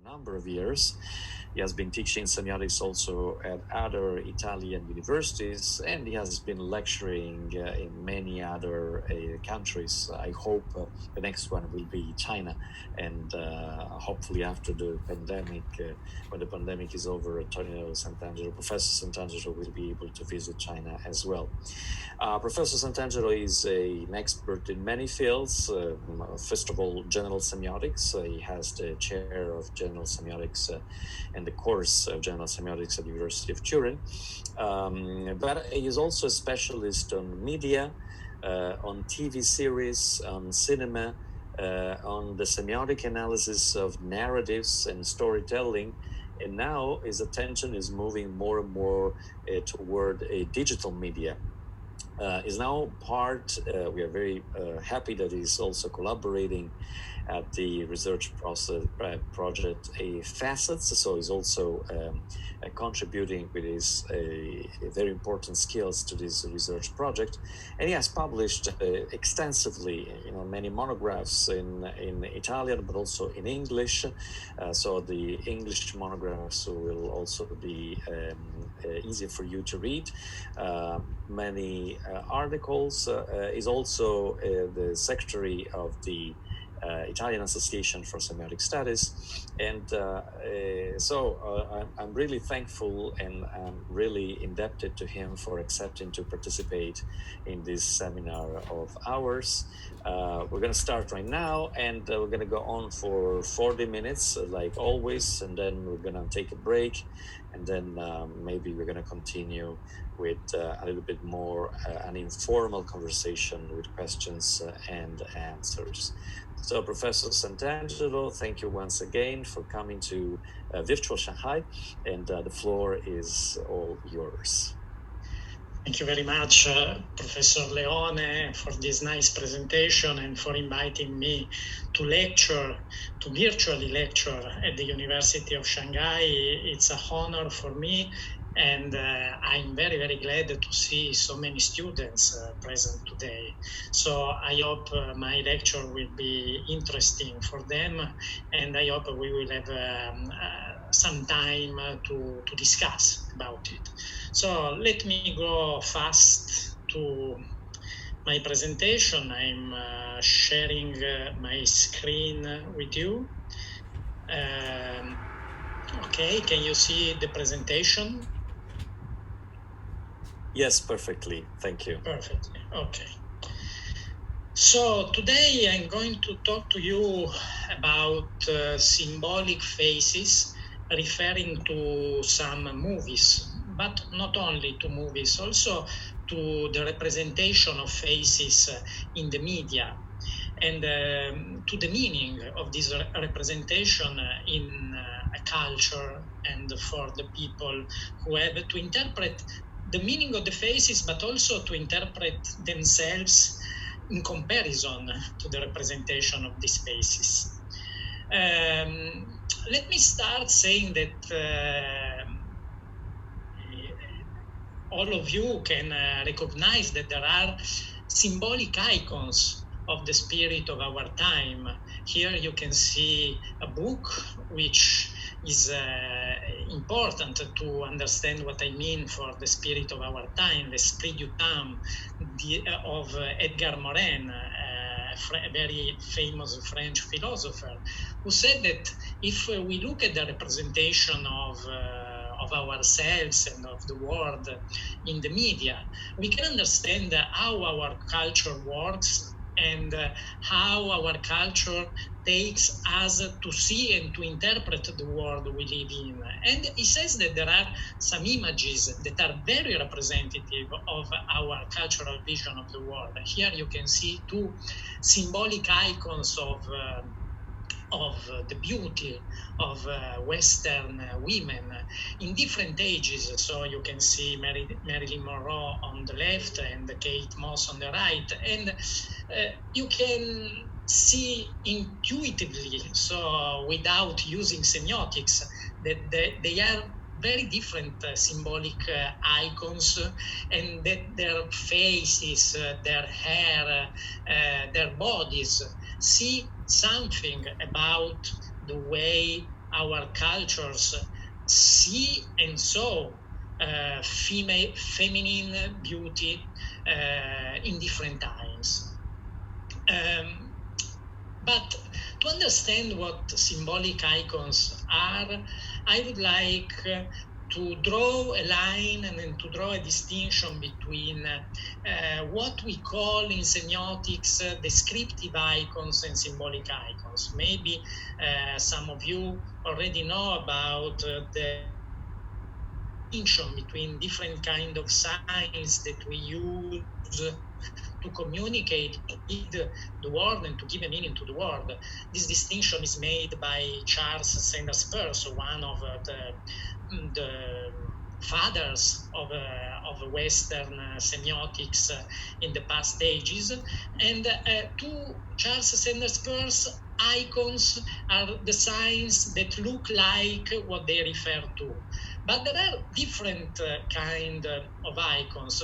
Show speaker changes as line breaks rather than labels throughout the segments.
number of years. He has been teaching semiotics also at other Italian universities, and he has been lecturing in many other countries. I hope the next one will be China, and hopefully after the pandemic, when the pandemic is over, Professor Santangelo will be able to visit China as well. Professor Santangelo is an expert in many fields. First of all, general semiotics. He has the chair of general semiotics and the course of general semiotics at the University of Turin. But he is also a specialist on media, on TV series, on cinema, on the semiotic analysis of narratives and storytelling. And now his attention is moving more and more toward a digital media. Is now part, we are very happy that he's also collaborating at the research project Facets, so he's also contributing with his very important skills to this research project, and he has published extensively, many monographs in Italian, but also in English. So the English monographs will also be easier for you to read. Many articles. Is also the secretary of the Italian Association for Semiotic Studies, and I'm really thankful and I'm really indebted to him for accepting to participate in this seminar of ours. We're going to start right now, and we're going to go on for 40 minutes, like always, and then we're going to take a break, and then maybe we're going to continue with a little bit more an informal conversation with questions and answers. So, Professor Santangelo, thank you once again for coming to virtual Shanghai, and the floor is all yours.
Thank you very much, Professor Leone, for this nice presentation and for inviting me to virtually lecture at the University of Shanghai. It's an honor for me, and I'm very, very glad to see so many students present today. So I hope my lecture will be interesting for them, and I hope we will have some time to discuss about it. So let me go fast to my presentation. I'm sharing my screen with you. Okay, can you see the presentation?
Yes, perfectly. Thank you.
Perfectly. Okay. So today I'm going to talk to you about symbolic faces, referring to some movies, but not only to movies, also to the representation of faces in the media, and to the meaning of this representation in a culture, and for the people who have to interpret the meaning of the faces, but also to interpret themselves in comparison to the representation of these faces. Let me start saying that all of you can recognize that there are symbolic icons of the spirit of our time. Here you can see a book which is important to understand what I mean for the spirit of our time, L'Esprit du Temps of Edgar Morin, a very famous French philosopher, who said that if we look at the representation of ourselves and of the world in the media, we can understand how our culture works and how our culture takes us to see and to interpret the world we live in. And he says that there are some images that are very representative of our cultural vision of the world. Here you can see two symbolic icons of the beauty of Western women in different ages. So you can see Marilyn Monroe on the left and Kate Moss on the right. And you can see intuitively, so without using semiotics, that they are very different symbolic icons, and that their faces, their hair, their bodies see something about the way our cultures see and saw feminine beauty in different times. But to understand what symbolic icons are, I would like to draw a line and then to draw a distinction between what we call in semiotics descriptive icons and symbolic icons. Maybe some of you already know about the distinction between different kind of signs that we use to communicate, to read the world and to give a meaning to the world. This distinction is made by Charles Sanders Peirce, one of the fathers of Western semiotics in the past ages. And to Charles Sanders Peirce, icons are the signs that look like what they refer to. But there are different kind of icons.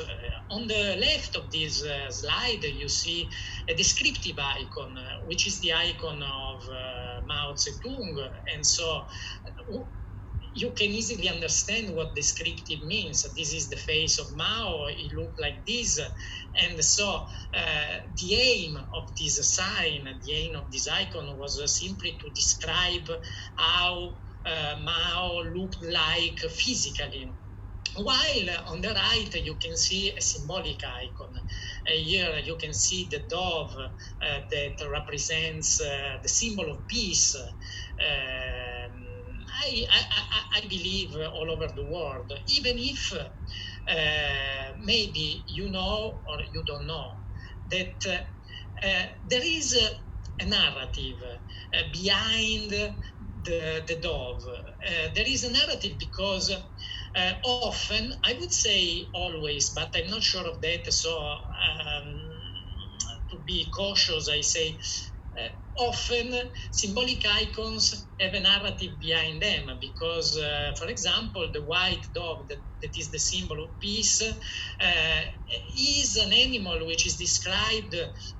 On the left of this slide, you see a descriptive icon, which is the icon of Mao Zedong. And so you can easily understand what descriptive means. This is the face of Mao, it looked like this. And so the aim of this sign, the aim of this icon was simply to describe how Mao looked like physically. While on the right, you can see a symbolic icon. Here you can see the dove that represents the symbol of peace. I believe all over the world, even if maybe you know or you don't know, that there is a narrative behind the dove. There is a narrative because often, I would say always, but I'm not sure of that, so to be cautious, I say often symbolic icons have a narrative behind them because, for example, the white dove that is the symbol of peace is an animal which is described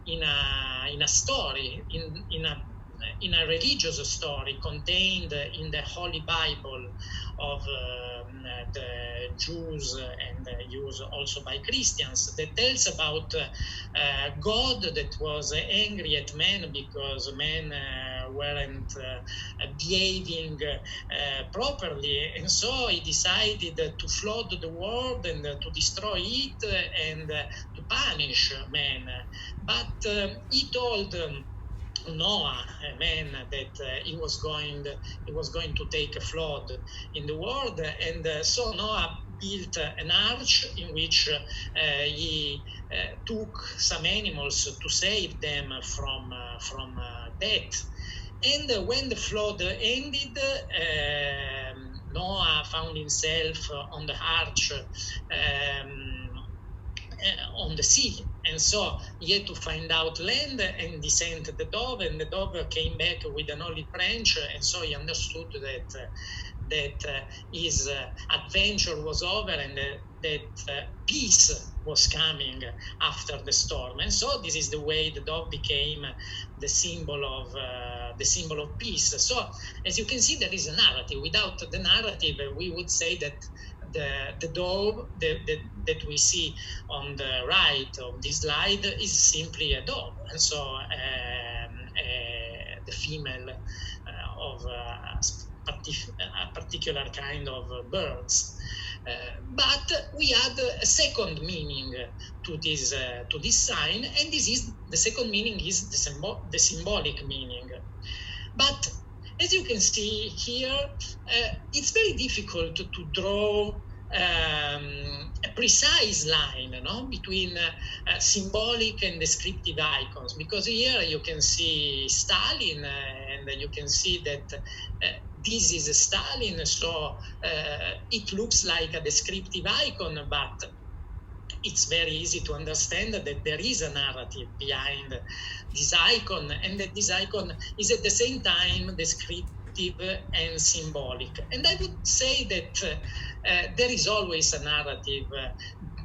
in a story, in a religious story contained in the Holy Bible of the Jews and used also by Christians, that tells about God that was angry at men because men weren't behaving properly, and so he decided to flood the world and to destroy it and to punish men. But he told Noah, a man, that he was going to take a flood in the world, and so Noah built an arch in which he took some animals to save them from death. And when the flood ended, Noah found himself on the arch on the sea, and so he had to find out land, and he sent the dove, and the dove came back with an olive branch, and so he understood that his adventure was over and that peace was coming after the storm. And so this is the way the dove became the symbol of peace. So as you can see, there is a narrative. Without the narrative, we would say that the dove that we see on the right of this slide is simply a dove, and so the female of a particular kind of birds. But we add a second meaning to this sign, and the second meaning is the symbolic meaning. But as you can see here, it's very difficult to draw a precise line between symbolic and descriptive icons, because here you can see Stalin, and you can see that this is Stalin, so it looks like a descriptive icon, but it's very easy to understand that there is a narrative behind this icon, and that this icon is at the same time descriptive and symbolic. And I would say that there is always a narrative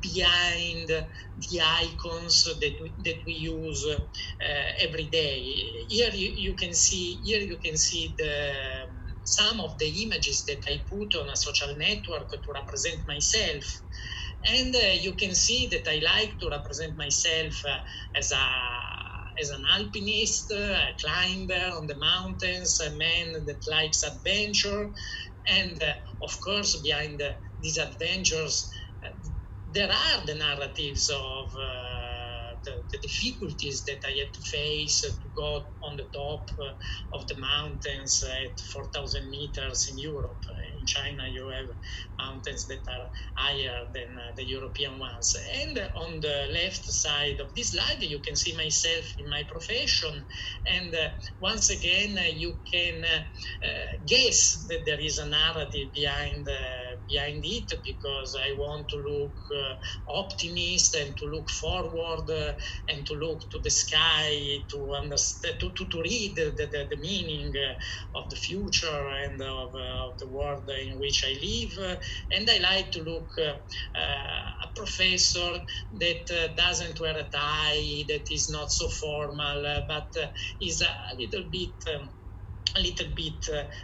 behind the icons that we use every day. Here you can see the some of the images that I put on a social network to represent myself. And you can see that I like to represent myself as an alpinist, a climber on the mountains, a man that likes adventure. And of course, behind these adventures, there are the narratives of the difficulties that I had to face to go on the top of the mountains at 4,000 meters in Europe. In China, you have mountains that are higher than the European ones. And on the left side of this slide, you can see myself in my profession. And once again, you can guess that there is a narrative behind it, because I want to look optimist and to look forward and to look to the sky, to understand, to read the meaning of the future and of the world in which I live. And I like to look a professor that doesn't wear a tie, that is not so formal, but is a little bit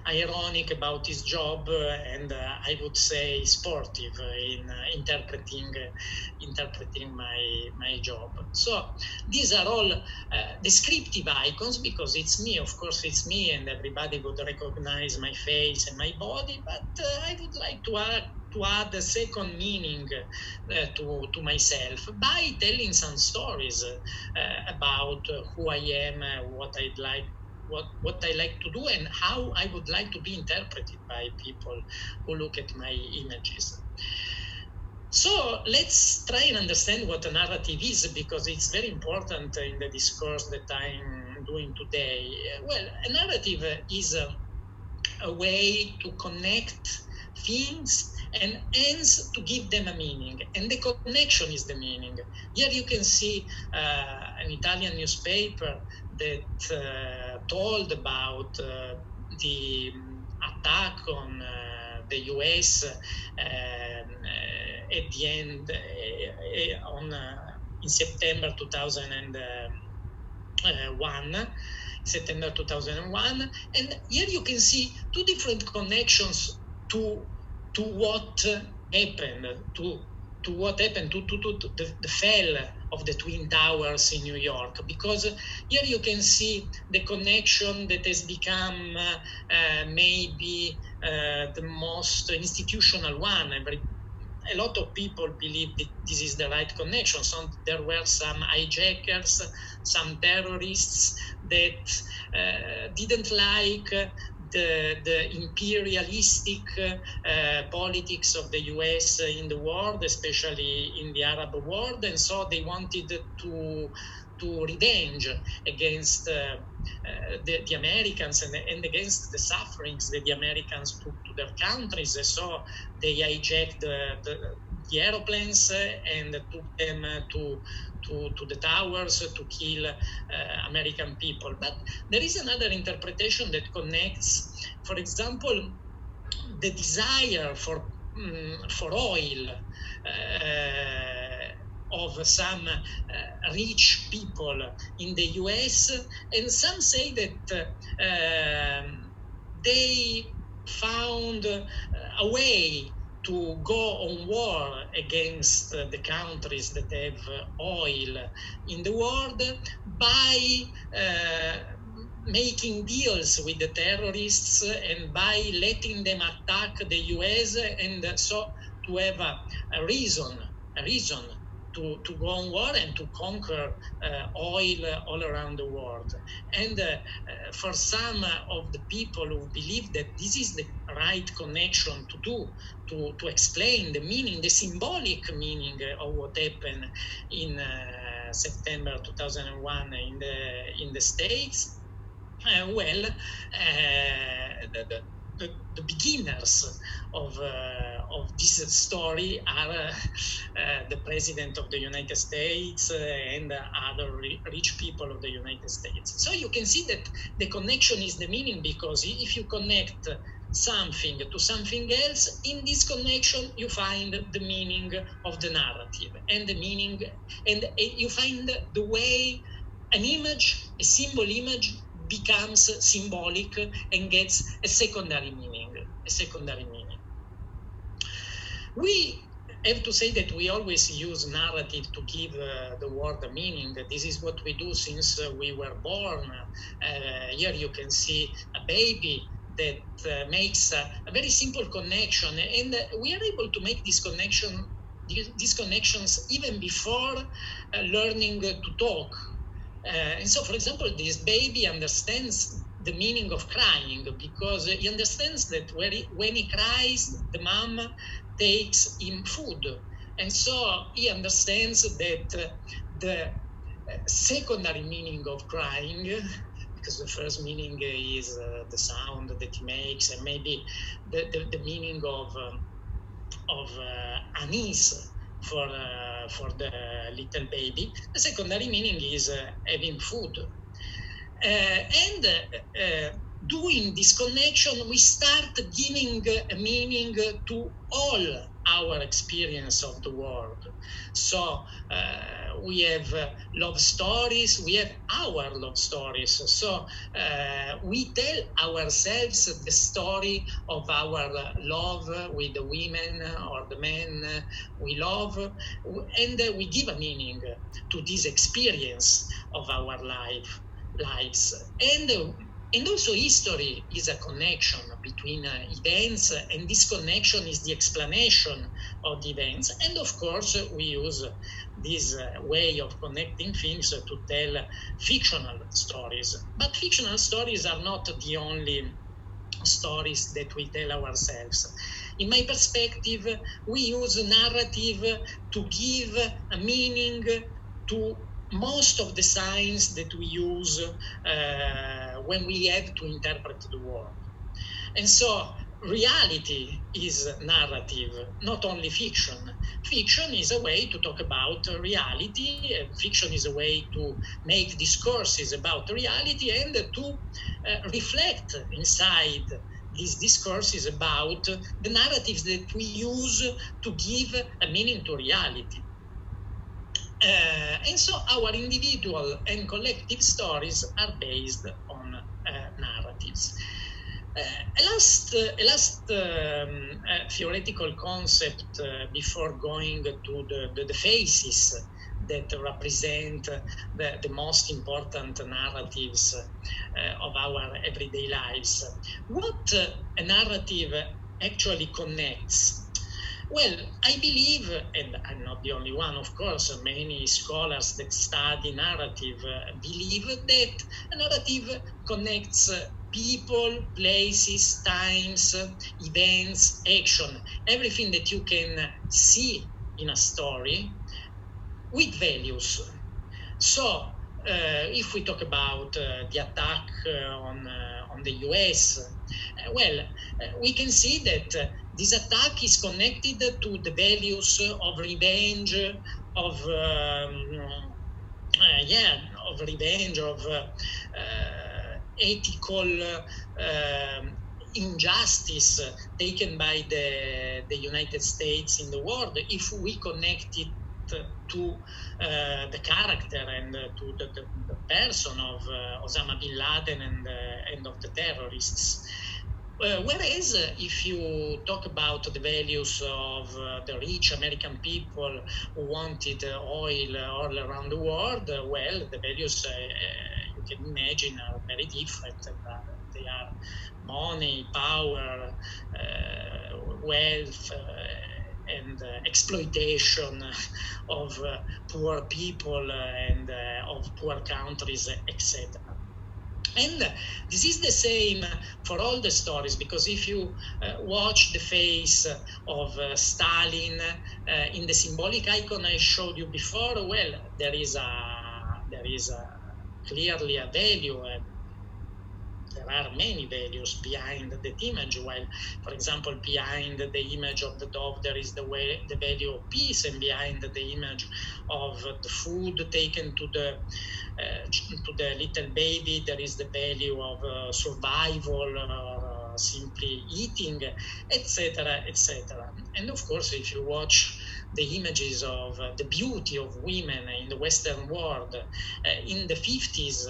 ironic about his job, and I would say sportive in interpreting my job. So these are all descriptive icons, because it's me. Of course, it's me, and everybody would recognize my face and my body. But I would like to add a second meaning to myself by telling some stories about who I am, what I like to do, and how I would like to be interpreted by people who look at my images. So let's try and understand what a narrative is, because it's very important in the discourse that I'm doing today. Well, a narrative is a way to connect things and ends to give them a meaning, and the connection is the meaning. Here you can see an Italian newspaper that told about the attack on the US at the end in September 2001. And here you can see two different connections to what happened, to the fall of the Twin Towers in New York, because here you can see the connection that has become maybe the most institutional one. A lot of people believe that this is the right connection. So there were some hijackers, some terrorists that didn't like the imperialistic politics of the US in the world, especially in the Arab world, and so they wanted to revenge against the Americans and against the sufferings that the Americans took to their countries. So they hijacked the aeroplanes and took them to the towers to kill American people. But there is another interpretation that connects, for example, the desire for oil of some rich people in the US, and some say that they found a way to go on war against the countries that have oil in the world by making deals with the terrorists and by letting them attack the US, and so to have a reason to go on war and to conquer oil all around the world. And for some of the people who believe that this is the right connection to do, to explain the meaning, the symbolic meaning of what happened in September 2001 in the States, the beginners of this story are the President of the United States and other rich people of the United States. So you can see that the connection is the meaning, because if you connect something to something else, in this connection you find the meaning of the narrative, and the meaning, and you find the way an image, a symbol image, becomes symbolic and gets a secondary meaning. We have to say that we always use narrative to give the word a meaning. This is what we do since we were born. Here you can see a baby that makes a very simple connection, and we are able to make these connections even before learning to talk. And so, for example, this baby understands the meaning of crying because he understands that when he cries, the mom takes him food. And so he understands that the secondary meaning of crying, because the first meaning is the sound that he makes, and maybe the meaning of unease for the little baby. The secondary meaning is having food. And doing this connection, we start giving a meaning to all our experience of the world. So we have love stories, we have our love stories. So we tell ourselves the story of our love with the women or the men we love, and we give a meaning to this experience of our lives. And also history is a connection between events, and this connection is the explanation of the events. And of course, we use this way of connecting things to tell fictional stories. But fictional stories are not the only stories that we tell ourselves. In my perspective, we use narrative to give a meaning to most of the signs that we use when we have to interpret the world. And so reality is narrative, not only fiction. Fiction is a way to talk about reality. Fiction is a way to make discourses about reality and to reflect inside these discourses about the narratives that we use to give a meaning to reality. And so our individual and collective stories are based on narratives. A last theoretical concept before going to the phases that represent the most important narratives of our everyday lives. What a narrative actually connects? Well, I believe, and I'm not the only one, of course, many scholars that study narrative believe that a narrative connects people, places, times, events, action, everything that you can see in a story with values. So, if we talk about the attack on the US, we can see that this attack is connected to the values of revenge, of revenge, of ethical injustice taken by the United States in the world. If we connect it to the character and to the person of Osama bin Laden and of the terrorists. Whereas if you talk about the values of the rich American people who wanted oil all around the world, the values you can imagine are very different. They are money, power, wealth, and exploitation of poor people and of poor countries, etc. And this is the same for all the stories, because if you watch the face of Stalin in the symbolic icon I showed you before, there is clearly a value. There are many values behind that image, while, for example, behind the image of the dove, there is the value of peace, and behind the image of the food taken to the little baby, there is the value of survival, simply eating, etc., etc. And of course, if you watch the images of the beauty of women in the Western world in the 50s,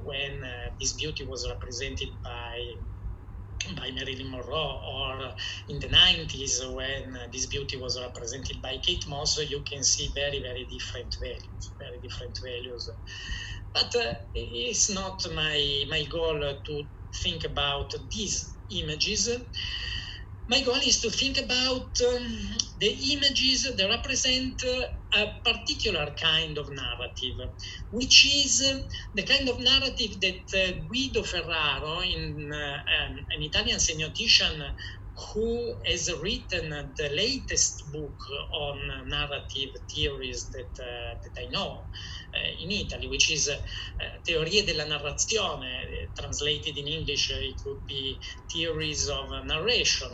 when this beauty was represented by Marilyn Monroe, or in the 90s when this beauty was represented by Kate Moss, you can see very, very different values. But it's not my goal to think about these images. My goal is to think about the images that represent a particular kind of narrative, which is the kind of narrative that Guido Ferraro, an Italian semiotician who has written the latest book on narrative theories that I know in Italy, which is Teorie della narrazione. Translated in English, it would be Theories of Narration,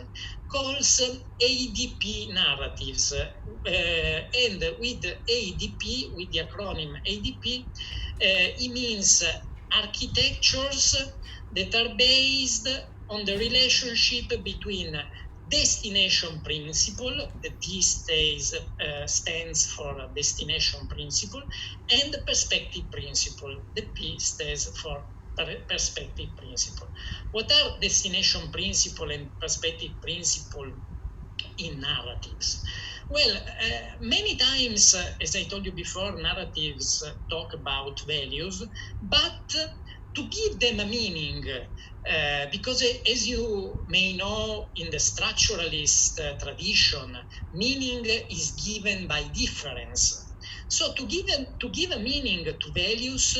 calls ADP narratives. And with ADP, with the acronym ADP, it means architectures that are based on the relationship between destination principle, the D stands for destination principle, and perspective principle, the P stands for perspective principle. What are destination principle and perspective principle in narratives? Well, many times, as I told you before, narratives talk about values, but to give them a meaning, because as you may know, in the structuralist tradition, meaning is given by difference. So to give a meaning to values,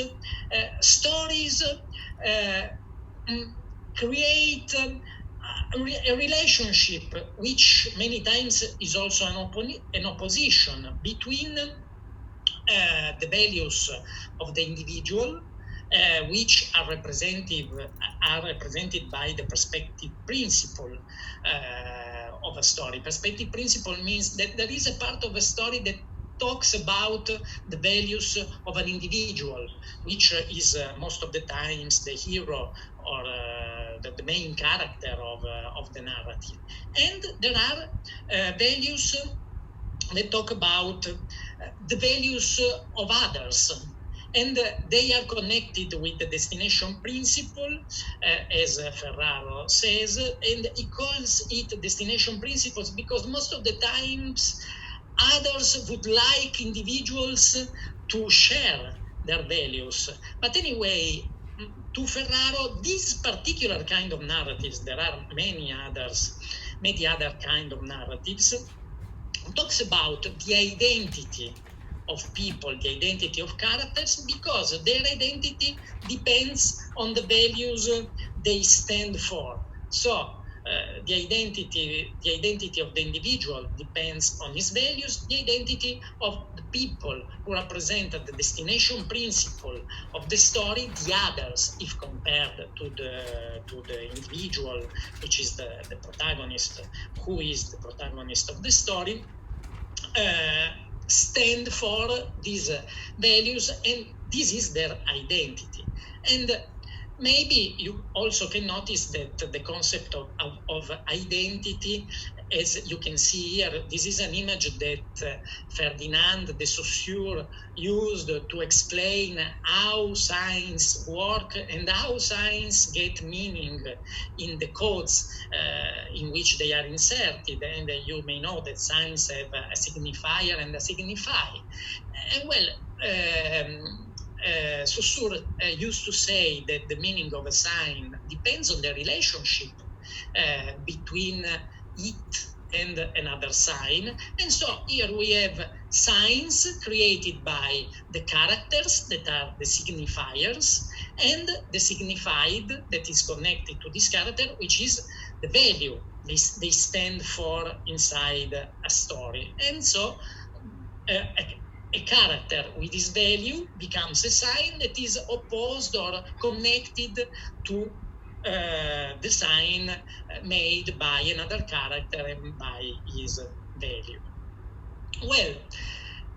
stories create a relationship which many times is also an opposition between the values of the individual, which are represented by the perspective principle of a story. Perspective principle means that there is a part of a story that talks about the values of an individual, which is most of the times the hero or the main character of the narrative. And there are values that talk about the values of others, and they are connected with the destination principle, as Ferraro says, and he calls it destination principles because most of the times others would like individuals to share their values. But anyway, to Ferraro, this particular kind of narratives, there are many other kind of narratives, talks about the identity of people, the identity of characters, because their identity depends on the values they stand for. So the identity of the individual depends on his values. The identity of the people who represent the destination principle of the story, the others, if compared to the individual, which is the protagonist, who is the protagonist of the story, stand for these values, and this is their identity. And maybe you also can notice that the concept of identity, as you can see here, this is an image that Ferdinand de Saussure used to explain how signs work and how signs get meaning in the codes in which they are inserted. And you may know that signs have a signifier and a signify. And well, Saussure used to say that the meaning of a sign depends on the relationship between it and another sign. And so here we have signs created by the characters that are the signifiers, and the signified that is connected to this character, which is the value they stand for inside a story. And so a character with this value becomes a sign that is opposed or connected to the sign made by another character and by his value. Well,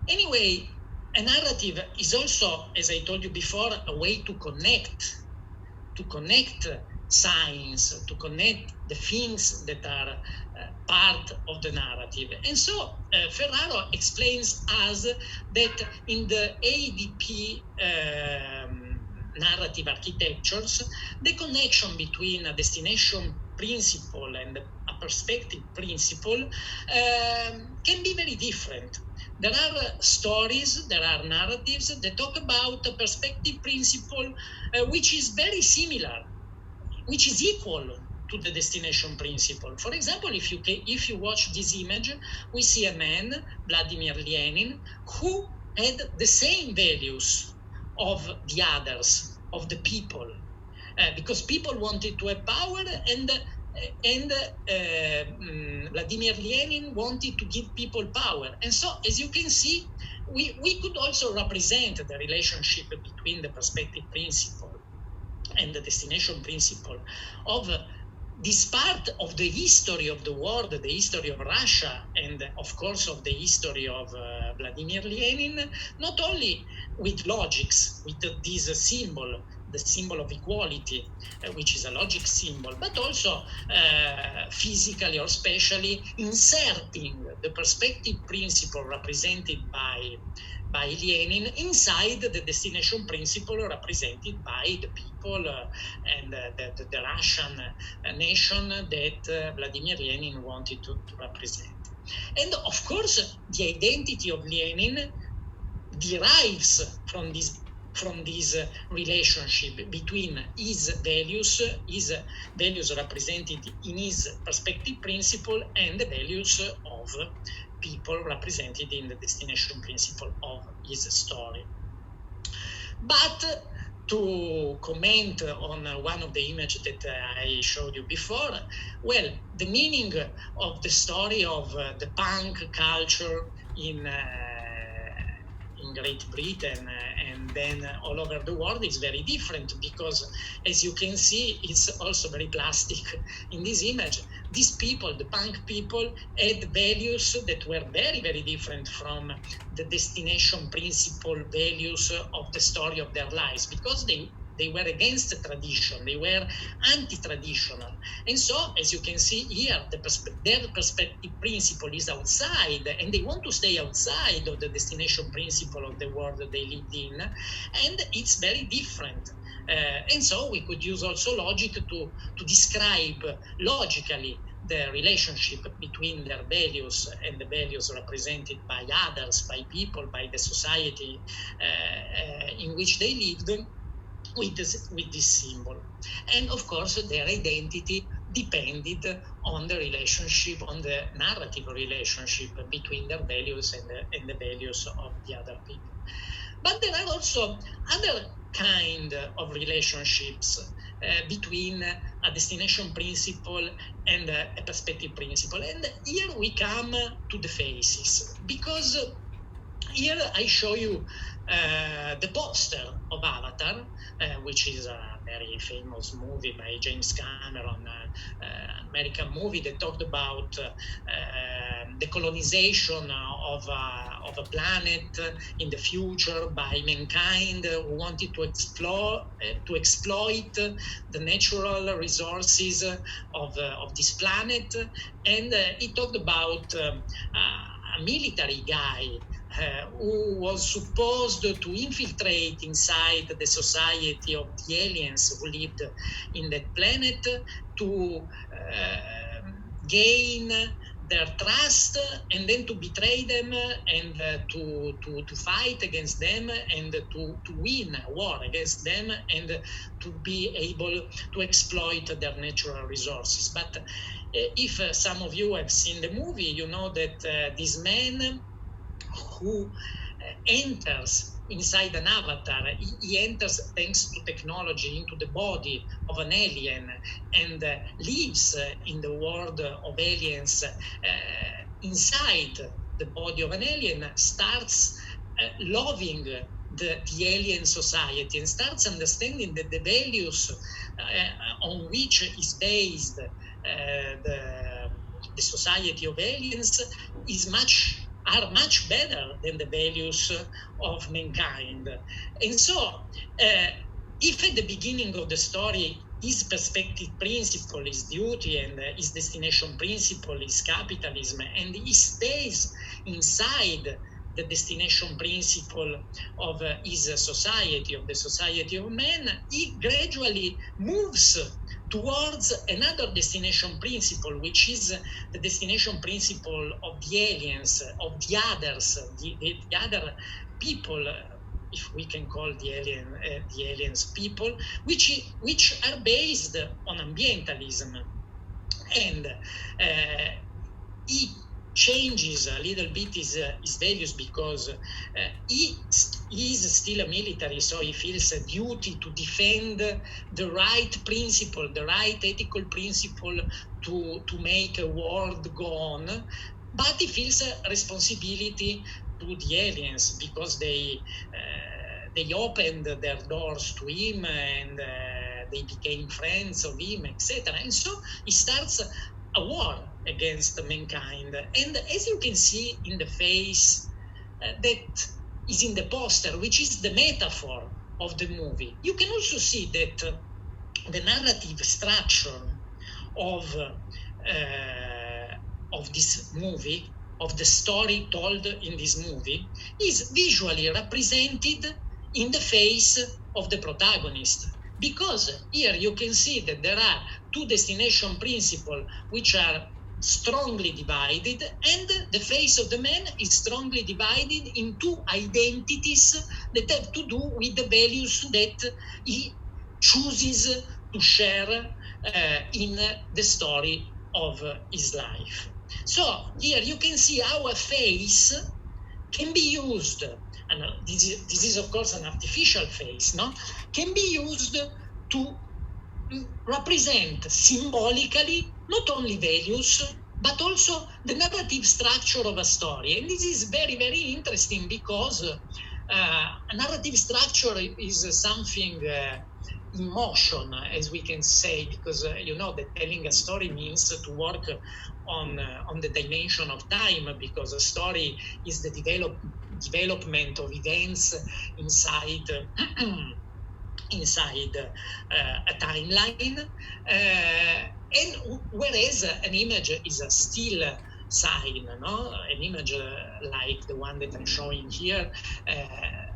anyway, a narrative is also, as I told you before, a way to connect signs, to connect the things that are part of the narrative. And so Ferraro explains us that in the ADP narrative architectures, the connection between a destination principle and a perspective principle can be very different. There are stories, there are narratives that talk about a perspective principle which is very similar, which is equal to the destination principle. For example, if you watch this image, we see a man, Vladimir Lenin, who had the same values of the others, of the people, because people wanted to have power, and Vladimir Lenin wanted to give people power. And so, as you can see, we could also represent the relationship between the perspective principle and the destination principle of this part of the history of the world, the history of Russia, and of course of the history of Vladimir Lenin, not only with logics, with this symbol, the symbol of equality, which is a logic symbol, but also physically or spatially inserting the perspective principle represented by Lenin inside the destination principle represented by the people and the Russian nation that Vladimir Lenin wanted to represent. And of course, the identity of Lenin derives from this relationship between his values represented in his perspective principle and the values of people represented in the destination principle of his story. But to comment on one of the images that I showed you before, well, the meaning of the story of the punk culture in Great Britain and then all over the world is very different, because as you can see, it's also very plastic in this image. These people, the punk people, had values that were very, very different from the destination principle values of the story of their lives, because they were against the tradition, they were anti-traditional. And so, as you can see here, their perspective principle is outside, and they want to stay outside of the destination principle of the world that they lived in, and it's very different. And so we could use also logic to describe logically the relationship between their values and the values represented by others, by people, by the society in which they lived, with this symbol. And of course, their identity depended on the relationship, on the narrative relationship between their values and the values of the other people. But there are also other kind of relationships between a destination principle and a perspective principle. And here we come to the faces, because here I show you the poster of Avatar, which is a very famous movie by James Cameron, American movie that talked about the colonization of a planet in the future by mankind who wanted to exploit the natural resources of this planet. And he talked about a military guy who was supposed to infiltrate inside the society of the aliens who lived in that planet to gain their trust and then to betray them and to fight against them and to win a war against them and to be able to exploit their natural resources. But if some of you have seen the movie, you know that this man who enters inside an avatar, he enters thanks to technology into the body of an alien and lives in the world of aliens inside the body of an alien, starts loving the alien society and starts understanding that the values on which is based the society of aliens are much better than the values of mankind. And so, if at the beginning of the story his perspective principle is duty and his destination principle is capitalism, and he stays inside the destination principle of his society, of the society of man, he gradually moves towards another destination principle, which is the destination principle of the aliens, of the others, the other people, if we can call the aliens people, which are based on ambientalism. And he changes a little bit his values because he is still a military, so he feels a duty to defend the right principle, the right ethical principle to make a world go on, but he feels a responsibility to the aliens because they opened their doors to him and they became friends of him, etc. And so he starts a war against mankind. And as you can see in the face that is in the poster, which is the metaphor of the movie, you can also see that the narrative structure of this movie, of the story told in this movie, is visually represented in the face of the protagonist. Because here you can see that there are two destination principles which are strongly divided, and the face of the man is strongly divided in two identities that have to do with the values that he chooses to share in the story of his life. So here you can see how a face can be used, and this is of course an artificial face, no? Can be used to represent symbolically not only values but also the narrative structure of a story. And this is very, very interesting because a narrative structure is something in motion, as we can say, because you know that telling a story means to work on the dimension of time, because a story is the development of events inside a timeline, and whereas an image is a still sign, no? An image like the one that I'm showing here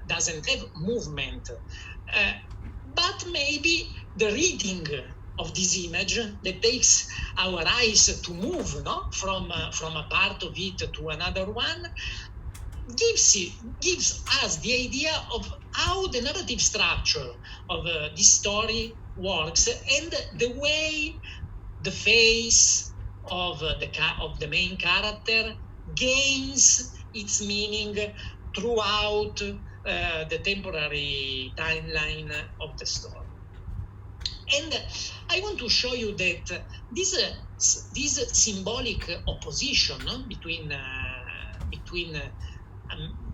doesn't have movement, but maybe the reading of this image that takes our eyes to move, no? From a part of it to another one, gives us the idea of how the narrative structure of this story works, and the way the face of the main character gains its meaning throughout the temporary timeline of the story. And I want to show you that this symbolic opposition, no? between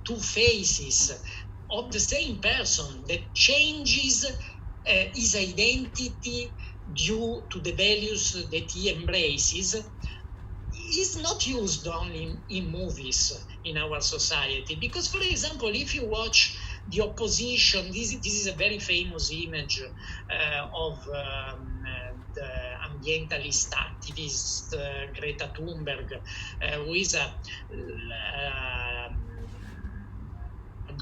two faces of the same person that changes his identity due to the values that he embraces, is not used only in movies in our society. Because, for example, if you watch the opposition, this is a very famous image of the ambientalist activist Greta Thunberg, who is a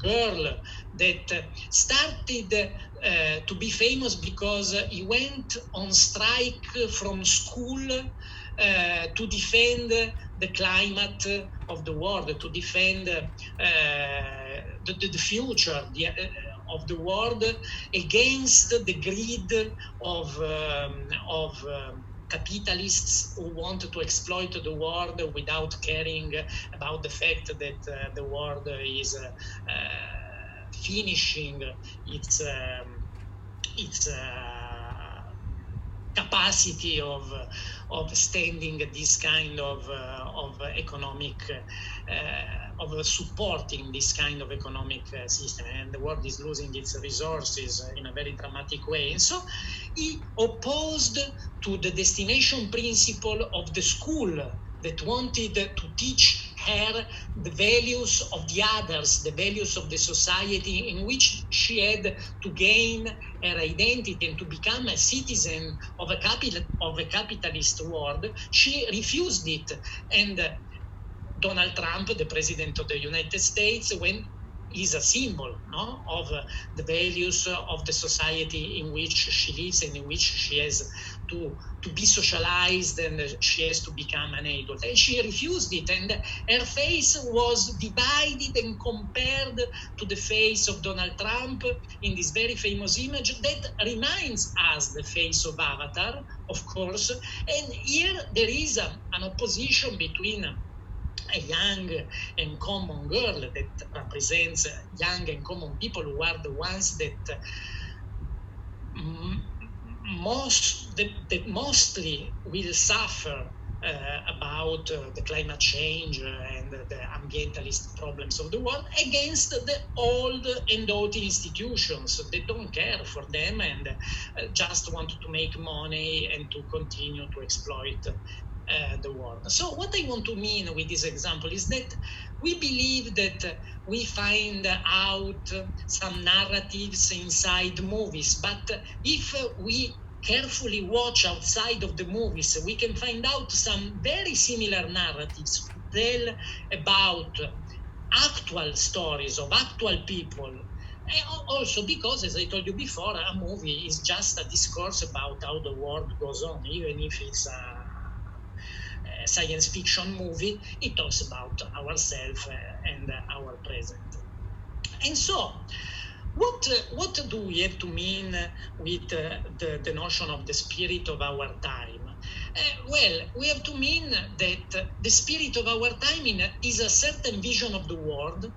girl that started to be famous because he went on strike from school to defend the climate of the world, to defend the future of the world against the greed of capitalists who want to exploit the world without caring about the fact that the world is finishing its capacity of standing this kind of economic of supporting this kind of economic system, and the world is losing its resources in a very dramatic way. And so he opposed to the destination principle of the school that wanted to teach her the values of the others, the values of the society in which she had to gain her identity and to become a citizen of a capitalist world. She refused it, and Donald Trump, the president of the United States, when is a symbol, no, of the values of the society in which she lives and in which she has to be socialized, and she has to become an adult. And she refused it, and her face was divided and compared to the face of Donald Trump in this very famous image that reminds us the face of Avatar, of course. And here there is an opposition between a young and common girl that represents young and common people who are the ones that mostly will suffer about the climate change and the ambientalist problems of the world, against the old and doughty institutions that don't care for them and just want to make money and to continue to exploit the world. So what I want to mean with this example is that we believe that we find out some narratives inside movies, but if we carefully watch outside of the movies, we can find out some very similar narratives tell about actual stories of actual people. Also because, as I told you before, a movie is just a discourse about how the world goes on, even if it's a science fiction movie, it talks about ourselves and our present. And so, what do we have to mean with the notion of the spirit of our time? Well, we have to mean that the spirit of our time is a certain vision of the world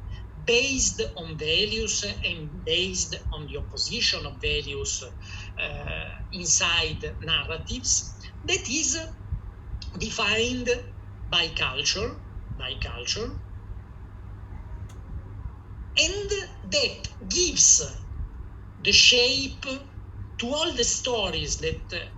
based on values and based on the opposition of values inside narratives that is defined by culture, and that gives the shape to all the stories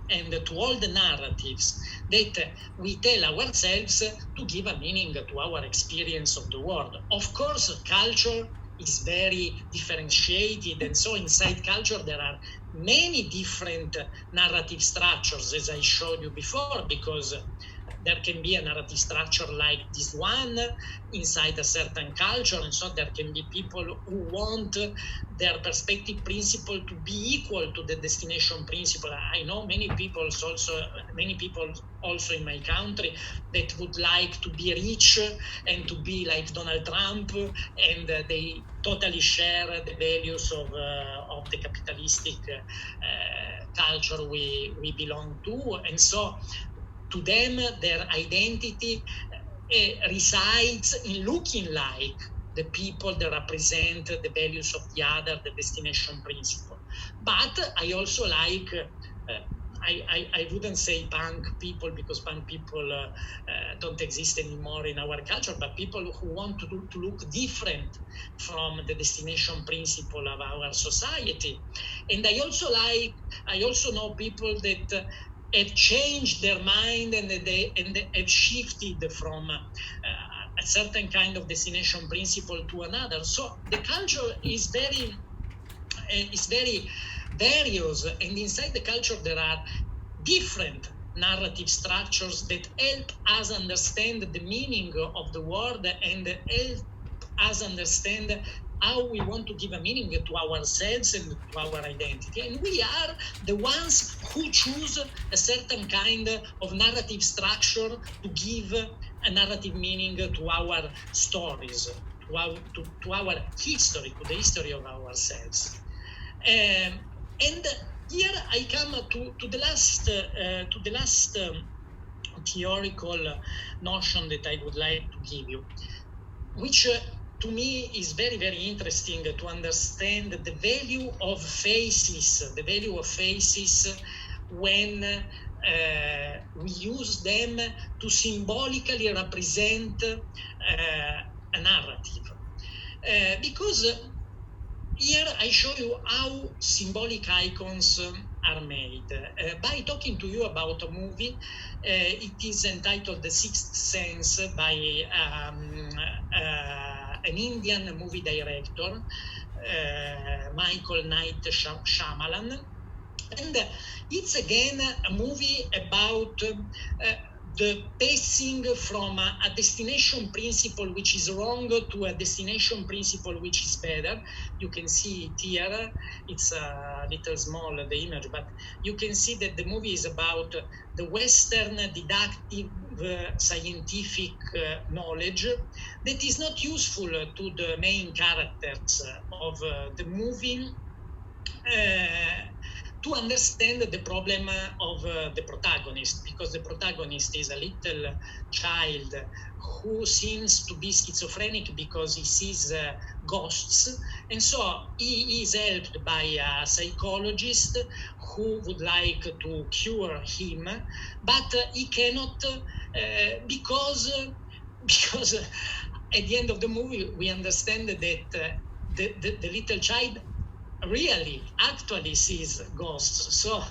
and to all the narratives that we tell ourselves to give a meaning to our experience of the world. Of course, culture is very differentiated, and so inside culture there are many different narrative structures, as I showed you before, because there can be a narrative structure like this one inside a certain culture, and so there can be people who want their perspective principle to be equal to the destination principle. I know many people also in my country that would like to be rich and to be like Donald Trump, and they totally share the values of the capitalistic culture we belong to, and so to them their identity resides in looking like the people that represent the values of the other, the destination principle. But I also like I wouldn't say punk people, because punk people don't exist anymore in our culture, but people who want to look different from the destination principle of our society. And I also know people that have changed their mind and they have shifted from a certain kind of destination principle to another. So the culture is very various, and inside the culture there are different narrative structures that help us understand the meaning of the world and help us understand how we want to give a meaning to ourselves and to our identity. And we are the ones who choose a certain kind of narrative structure to give a narrative meaning to our stories, to our history, to the history of ourselves. And here I come to the last theoretical notion that I would like to give you, which to me is very, very interesting to understand the value of faces, when we use them to symbolically represent a narrative. Because here I show you how symbolic icons are made. By talking to you about a movie, it is entitled The Sixth Sense by an Indian movie director, Michael Night Shyamalan. And it's again a movie about the passing from a destination principle which is wrong to a destination principle which is better. You can see it here. It's a little small, the image, but you can see that the movie is about the Western deductive scientific knowledge that is not useful to the main characters of the movie to understand the problem of the protagonist, because the protagonist is a little child who seems to be schizophrenic because he sees ghosts, and so he is helped by a psychologist who would like to cure him, but he cannot because at the end of the movie we understand that the little child really actually sees ghosts. So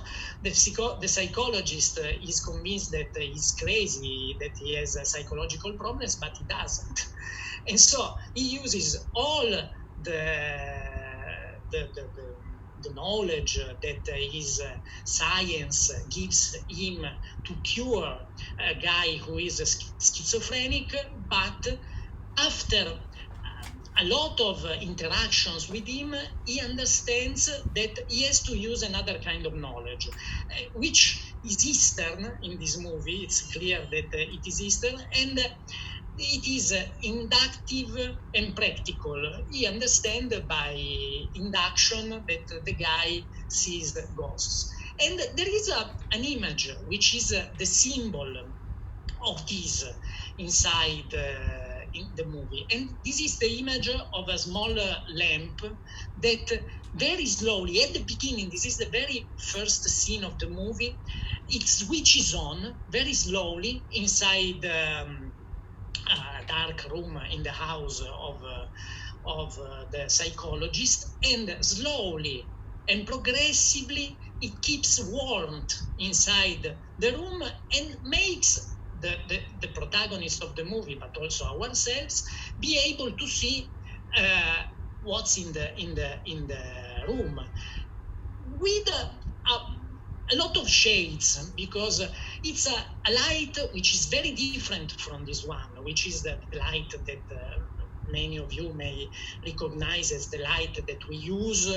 the psychologist is convinced that he's crazy, that he has psychological problems, but he doesn't. And so he uses all the knowledge that his science gives him to cure a guy who is schizophrenic, but after a lot of interactions with him, he understands that he has to use another kind of knowledge, which is Eastern in this movie. It's clear that it is Eastern, and it is inductive and practical. He understands by induction that the guy sees ghosts. And there is an image which is the symbol of this inside in the movie, and this is the image of a small lamp that very slowly at the beginning, this is the very first scene of the movie, it switches on very slowly inside a dark room in the house of the psychologist, and slowly and progressively it keeps warmth inside the room and makes the protagonist of the movie, but also ourselves, be able to see what's in the room with a lot of shades, because it's a light which is very different from this one, which is the light that many of you may recognize as the light that we use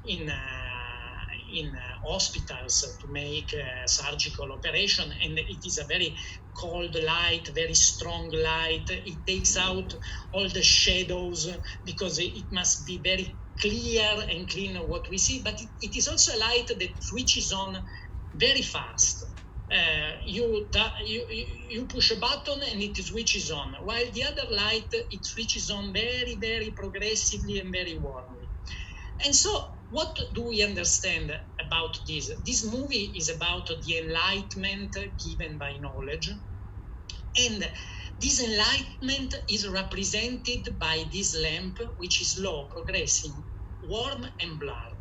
in hospitals to make surgical operation, and it is a very cold light, very strong light. It takes out all the shadows because it must be very clear and clean what we see, but it is also a light that switches on very fast. You push a button and it switches on, while the other light, it switches on very, very progressively and very warmly. And so what do we understand about this? This movie is about the enlightenment given by knowledge, and this enlightenment is represented by this lamp, which is slow, progressing, warm and blurred.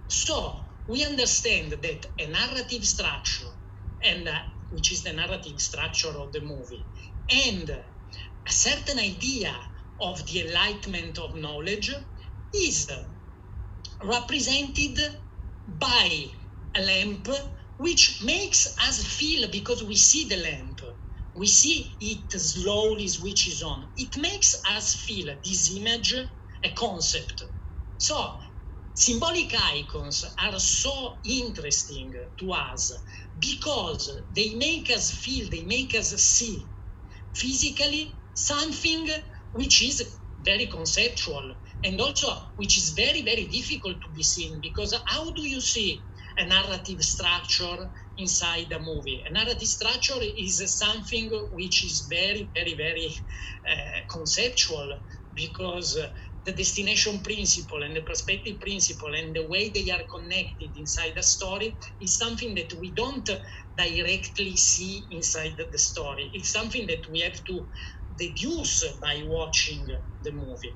So we understand that a narrative structure, and which is the narrative structure of the movie, and a certain idea of the enlightenment of knowledge is represented by a lamp, which makes us feel, because we see the lamp, we see it slowly switches on, it makes us feel this image a concept. So symbolic icons are so interesting to us because they make us feel, they make us see physically something which is very conceptual, and also which is very, very difficult to be seen, because how do you see a narrative structure inside a movie? A narrative structure is something which is very, very, very conceptual, because the destination principle and the perspective principle and the way they are connected inside the story is something that we don't directly see inside the story. It's something that we have to deduce by watching the movie.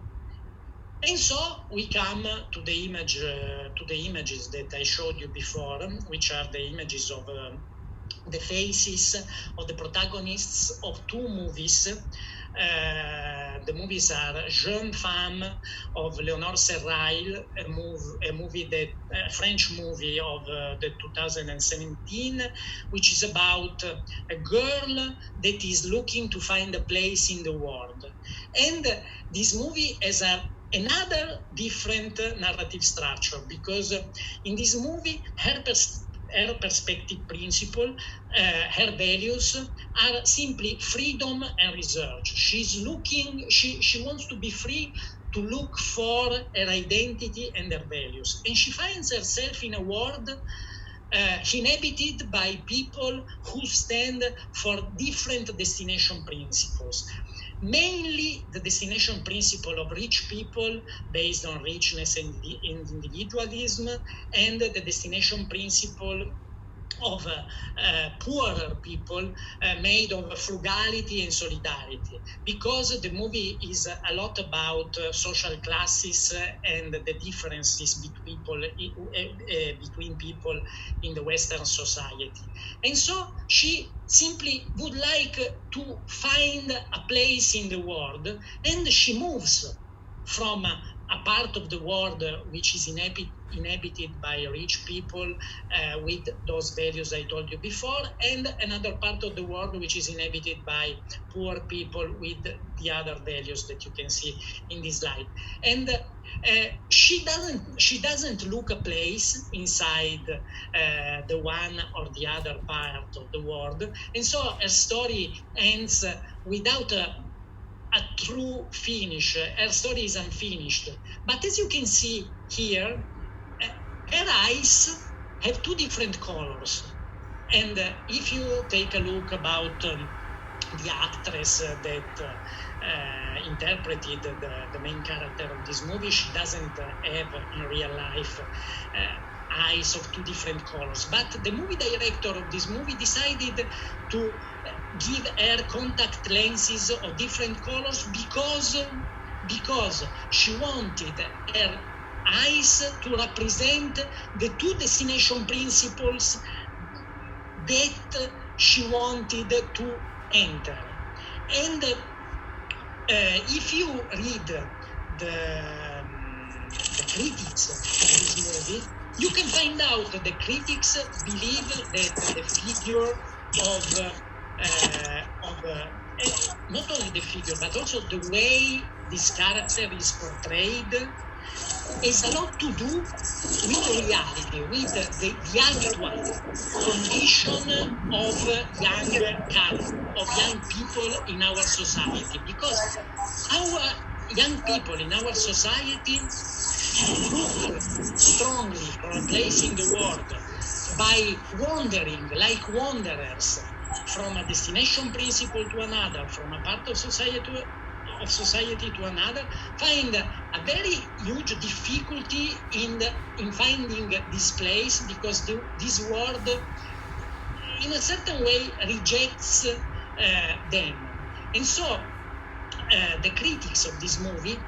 And so we come to the images that I showed you before, which are the images of the faces of the protagonists of two movies The movies are Jeune Femme of Léonore Serrail, a French movie of the 2017, which is about a girl that is looking to find a place in the world. And this movie has another different narrative structure, because in this movie, her perspective principle, her values are simply freedom and research. She wants to be free to look for her identity and her values. And she finds herself in a world inhabited by people who stand for different destination principles. Mainly the destination principle of rich people based on richness and individualism, and the destination principle of poorer people made of frugality and solidarity, because the movie is a lot about social classes and the differences between people in the Western society. And so she simply would like to find a place in the world, and she moves from a part of the world which is inhabited by rich people with those values I told you before, and another part of the world which is inhabited by poor people with the other values that you can see in this slide. And she doesn't look a place inside the one or the other part of the world, and so her story ends without a true finish. Her story is unfinished. But as you can see here, her eyes have two different colors. And if you take a look about the actress that interpreted the main character of this movie, she doesn't have in real life eyes of two different colors. But the movie director of this movie decided to give her contact lenses of different colors because she wanted her eyes to represent the two destination principles that she wanted to enter. And if you read the critics of this movie, you can find out that the critics believe that the figure of not only the figure, but also the way this character is portrayed has a lot to do with reality, with the actual condition of young people in our society. Because our young people in our society look strongly for a place in the world by wandering like wanderers from a destination principle to another, from a part of society to another, find a very huge difficulty in finding this place, because this world in a certain way rejects them. And so the critics of this movie,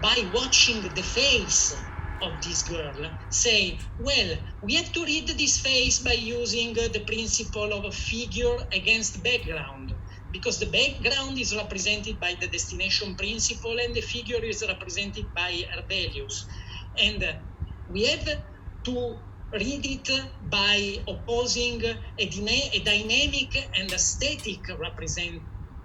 by watching the face of this girl, say, well, we have to read this face by using the principle of a figure against background, because the background is represented by the destination principle and the figure is represented by her values. And we have to read it by opposing a dynamic and aesthetic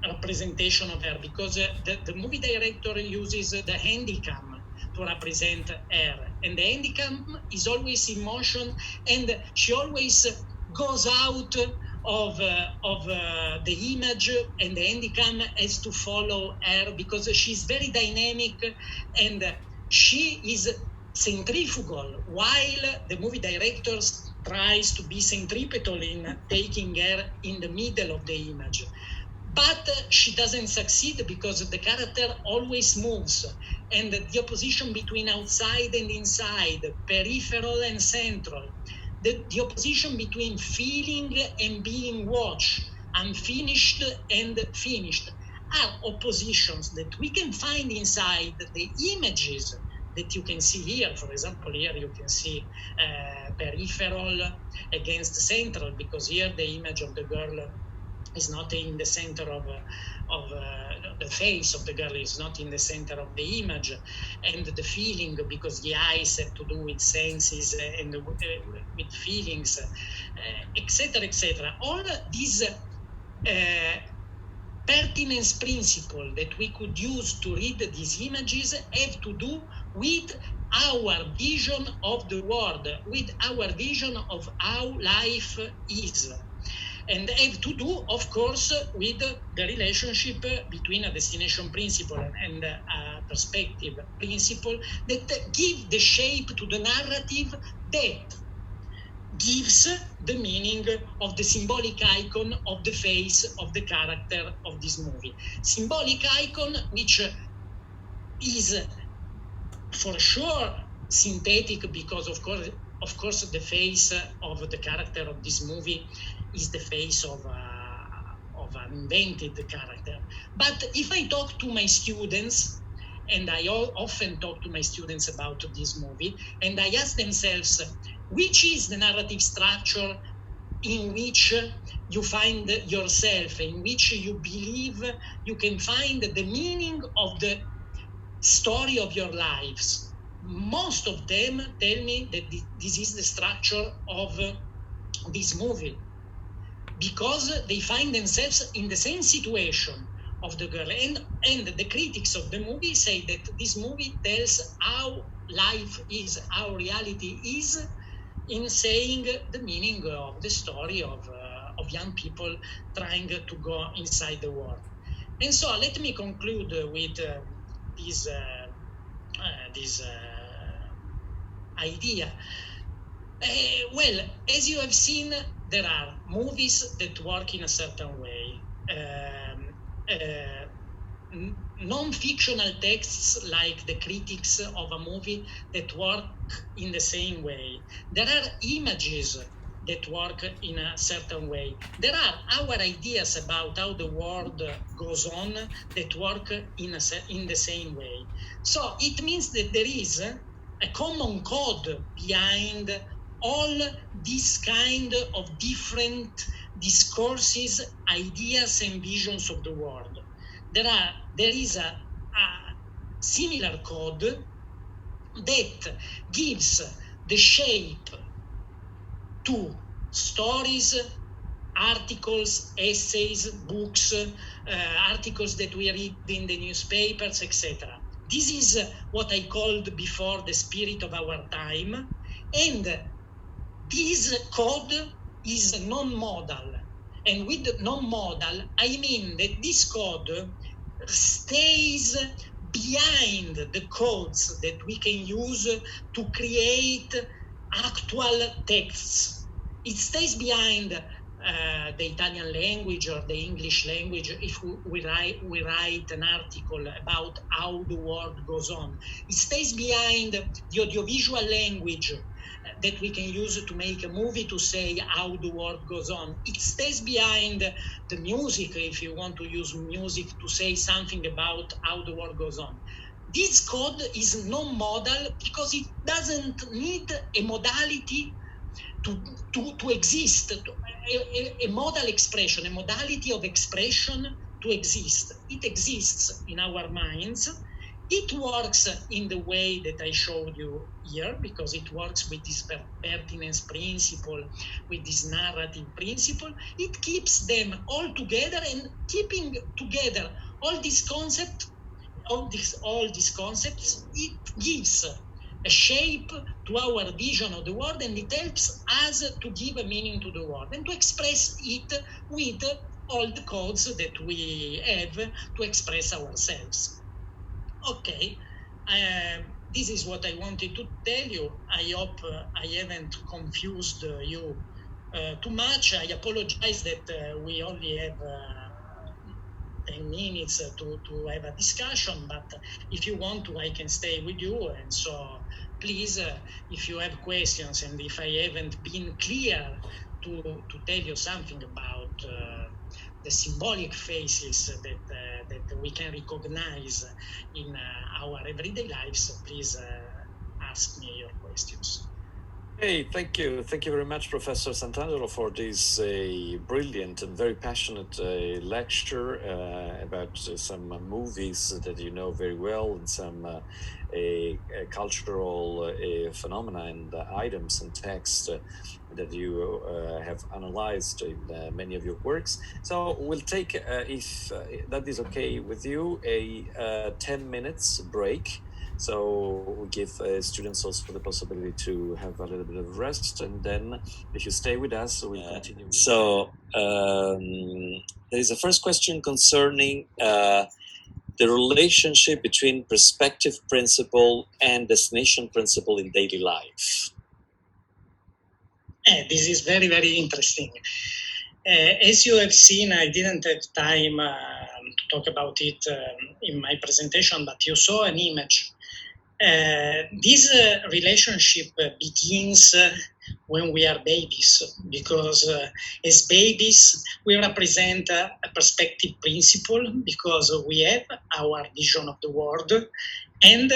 representation of her, because the movie director uses the handycam to represent her, and the handycam is always in motion, and she always goes out of the image, and the handycam has to follow her because she's very dynamic and she is centrifugal, while the movie director tries to be centripetal in taking her in the middle of the image. But she doesn't succeed because the character always moves, and the opposition between outside and inside, peripheral and central, the opposition between feeling and being watched, unfinished and finished, are oppositions that we can find inside the images that you can see here. For example, here you can see peripheral against central, because here the image of the girl is not in the center of the face of the girl, is not in the center of the image, and the feeling, because the eyes have to do with senses and with feelings, etc., etc. All these pertinence principle that we could use to read these images have to do with our vision of the world, with our vision of how life is, and have to do, of course, with the relationship between a destination principle and a perspective principle that give the shape to the narrative that gives the meaning of the symbolic icon of the face of the character of this movie. Symbolic icon which is for sure synthetic, because of course the face of the character of this movie is the face of an invented character. But if I talk to my students, and I often talk to my students about this movie, and I ask themselves, which is the narrative structure in which you find yourself, in which you believe you can find the meaning of the story of your lives? Most of them tell me that this is the structure of this movie, because they find themselves in the same situation of the girl. And the critics of the movie say that this movie tells how life is, how reality is, in saying the meaning of the story of young people trying to go inside the world. And so let me conclude with this idea. Well, as you have seen, there are movies that work in a certain way. Non-fictional texts like the critics of a movie that work in the same way. There are images that work in a certain way. There are our ideas about how the world goes on that work in the same way. So it means that there is a common code behind all these kind of different discourses, ideas, and visions of the world. There is a similar code that gives the shape to stories, articles, essays, books, articles that we read in the newspapers, etc. This is what I called before the spirit of our time, and this code is non-modal. And with non-modal, I mean that this code stays behind the codes that we can use to create actual texts. It stays behind the Italian language or the English language if we write an article about how the world goes on. It stays behind the audiovisual language that we can use to make a movie to say how the world goes on. It stays behind the music, if you want to use music to say something about how the world goes on. This code is non-modal because it doesn't need a modality to exist, a modal expression, a modality of expression to exist. It exists in our minds. It works in the way that I showed you here, because it works with this pertinence principle, with this narrative principle. It keeps them all together, and keeping together all these concepts, it gives a shape to our vision of the world, and it helps us to give a meaning to the world and to express it with all the codes that we have to express ourselves. Okay, this is what I wanted to tell you. I hope I haven't confused you too much. I apologize that we only have 10 minutes to have a discussion, but if you want to, I can stay with you. And so please, if you have questions, and if I haven't been clear to tell you something about the symbolic faces that we can recognize in our everyday lives, please ask me your questions.
Hey, thank you. Thank you very much, Professor Santangelo, for this brilliant and very passionate lecture about some movies that you know very well and some cultural phenomena and items and text that you have analyzed in many of your works. So we'll take, if that is okay with you, a 10 minutes break. So we give students also the possibility to have a little bit of rest, and then if you stay with us, we'll continue. There is a first question concerning the relationship between perspective principle and destination principle in daily life.
This is very, very interesting. As you have seen, I didn't have time to talk about it in my presentation, but you saw an image. This relationship begins when we are babies, because as babies we represent a perspective principle, because we have our vision of the world, and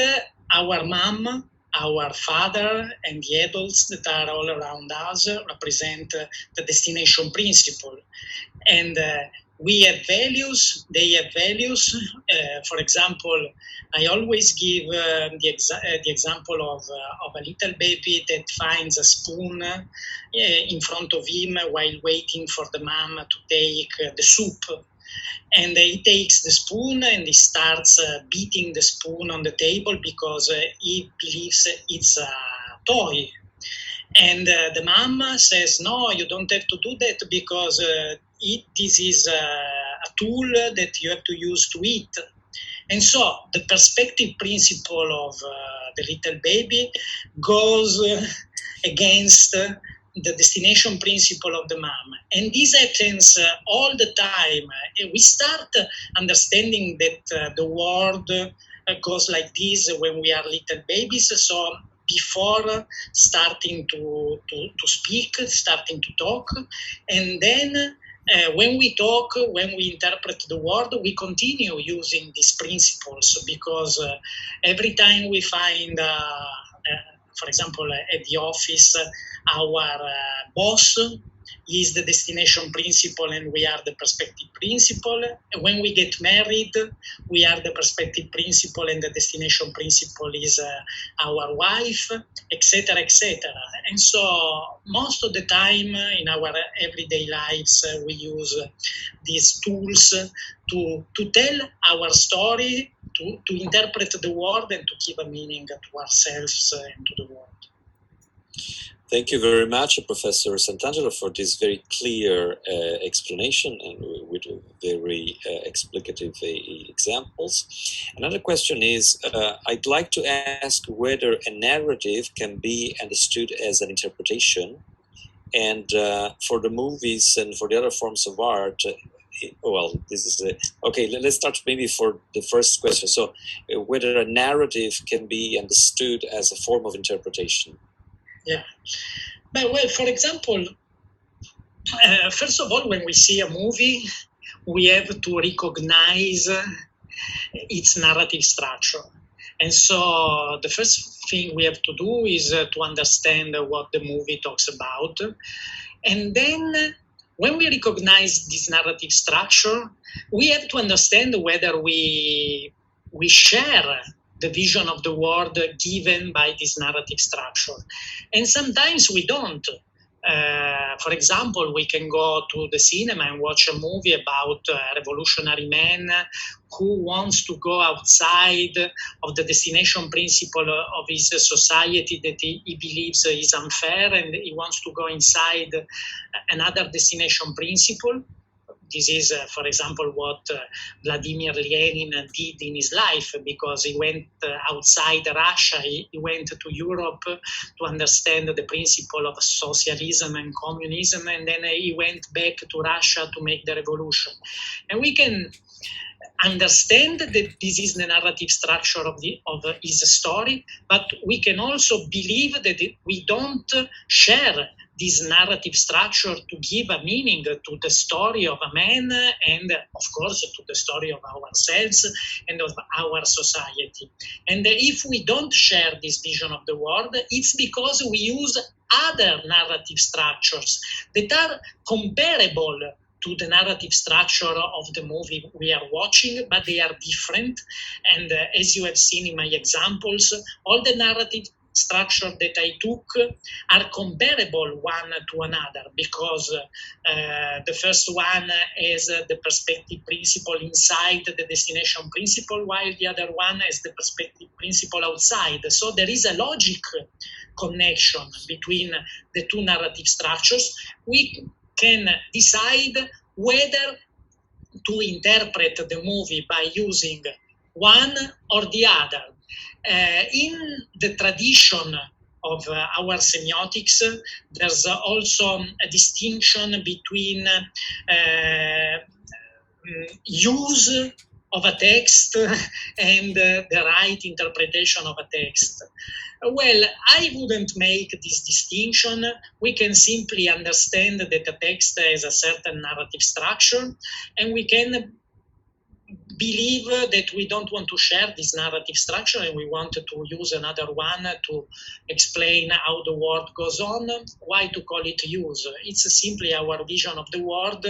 our mom, our father, and the adults that are all around us represent the destination principle. And we have values, they have values. For example, I always give the example of a little baby that finds a spoon in front of him while waiting for the mom to take the soup. And he takes the spoon and he starts beating the spoon on the table because he believes it's a toy. And the mom says, no, you don't have to do that because this is a tool that you have to use to eat. And so the perspective principle of the little baby goes against the destination principle of the mom. And this happens all the time. We start understanding that the world goes like this when we are little babies. So before starting to speak, starting to talk, and then when we talk, when we interpret the world, we continue using these principles, because every time we find, for example, at the office, our boss is the destination principle and we are the perspective principle. When we get married, we are the perspective principle and the destination principle is our wife, etc., etc. And so most of the time in our everyday lives, we use these tools to tell our story, to interpret the world and to give a meaning to ourselves and to the world.
Thank you very much, Professor Santangelo, for this very clear explanation and with very explicative examples. Another question is, I'd like to ask whether a narrative can be understood as an interpretation, and for the movies and for the other forms of art, well, this is okay. Let's start maybe for the first question. So, whether a narrative can be understood as a form of interpretation.
Yeah. But, well, for example, first of all, when we see a movie, we have to recognize its narrative structure. And so the first thing we have to do is to understand what the movie talks about. And then when we recognize this narrative structure, we have to understand whether we share the vision of the world given by this narrative structure. And sometimes we don't. For example, we can go to the cinema and watch a movie about a revolutionary man who wants to go outside of the destination principle of his society that he believes is unfair, and he wants to go inside another destination principle. This is, for example, what Vladimir Lenin did in his life, because he went outside Russia, he went to Europe to understand the principle of socialism and communism, and then he went back to Russia to make the revolution. And we can understand that this is the narrative structure of his story, but we can also believe that we don't share this narrative structure to give a meaning to the story of a man and, of course, to the story of ourselves and of our society. And if we don't share this vision of the world, it's because we use other narrative structures that are comparable to the narrative structure of the movie we are watching, but they are different. And as you have seen in my examples, all the narrative structure that I took are comparable one to another, because the first one is the perspective principle inside the destination principle, while the other one is the perspective principle outside. So there is a logic connection between the two narrative structures. We can decide whether to interpret the movie by using one or the other. In the tradition of our semiotics, there's also a distinction between use of a text and the right interpretation of a text. Well, I wouldn't make this distinction. We can simply understand that a text has a certain narrative structure, and we can believe that we don't want to share this narrative structure and we want to use another one to explain how the world goes on. Why to call it use? It's simply our vision of the world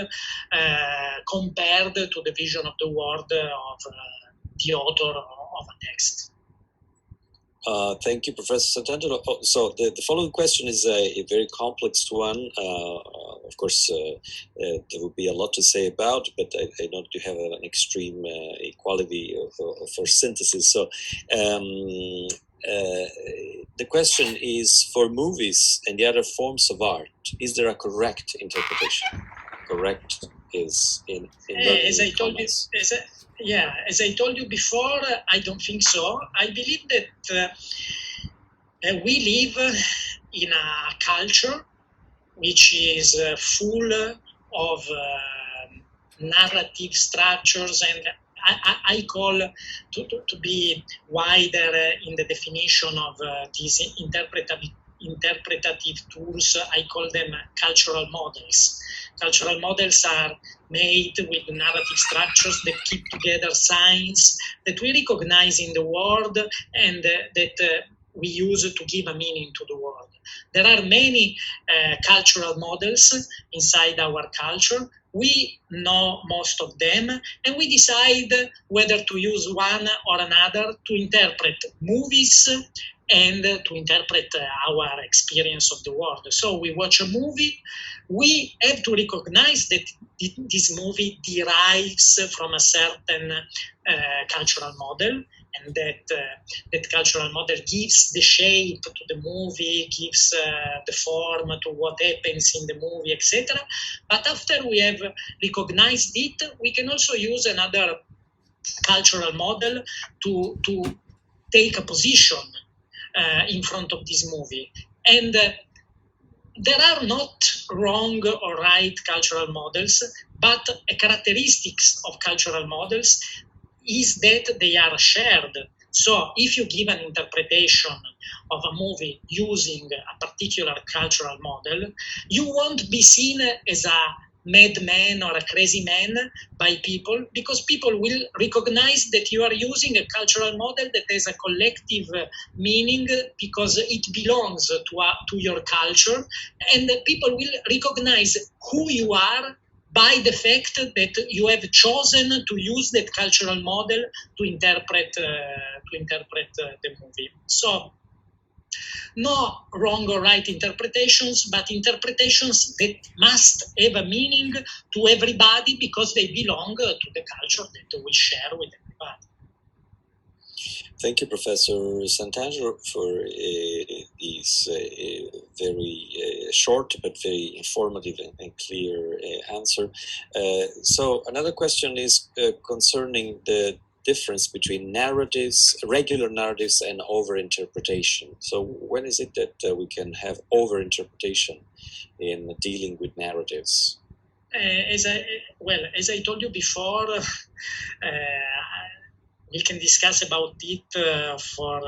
compared to the vision of the world of the author of a text.
Thank you, Professor Santangelo. So the following question is a very complex one. Of course, there would be a lot to say about, but I know you have an extreme equality for synthesis. So the question is, for movies and the other forms of art, is there a correct interpretation? Correct is in
as I told you, as I told you before, I don't think so. I believe that we live in a culture which is full of narrative structures, and I call to be wider in the definition of these interpretative tools. I call them cultural models. Cultural models are made with narrative structures that keep together signs that we recognize in the world and that we use to give a meaning to the world. There are many cultural models inside our culture. We know most of them, and we decide whether to use one or another to interpret movies and to interpret our experience of the world. So we watch a movie, we have to recognize that this movie derives from a certain cultural model, and that cultural model gives the shape to the movie, gives the form to what happens in the movie, etc. But after we have recognized it, we can also use another cultural model to take a position in front of this movie. And there are not wrong or right cultural models, but a characteristics of cultural models is that they are shared. So if you give an interpretation of a movie using a particular cultural model, you won't be seen as a madman or a crazy man by people, because people will recognize that you are using a cultural model that has a collective meaning because it belongs to your culture, and people will recognize who you are by the fact that you have chosen to use that cultural model to interpret the movie. So no wrong or right interpretations, but interpretations that must have a meaning to everybody because they belong to the culture that we share with everybody.
Thank you, Professor Santangelo, for these very short but very informative and clear answer. So another question is concerning the difference between narratives, regular narratives, and overinterpretation. So when is it that we can have overinterpretation in dealing with narratives?
As I told you before, we can discuss about it for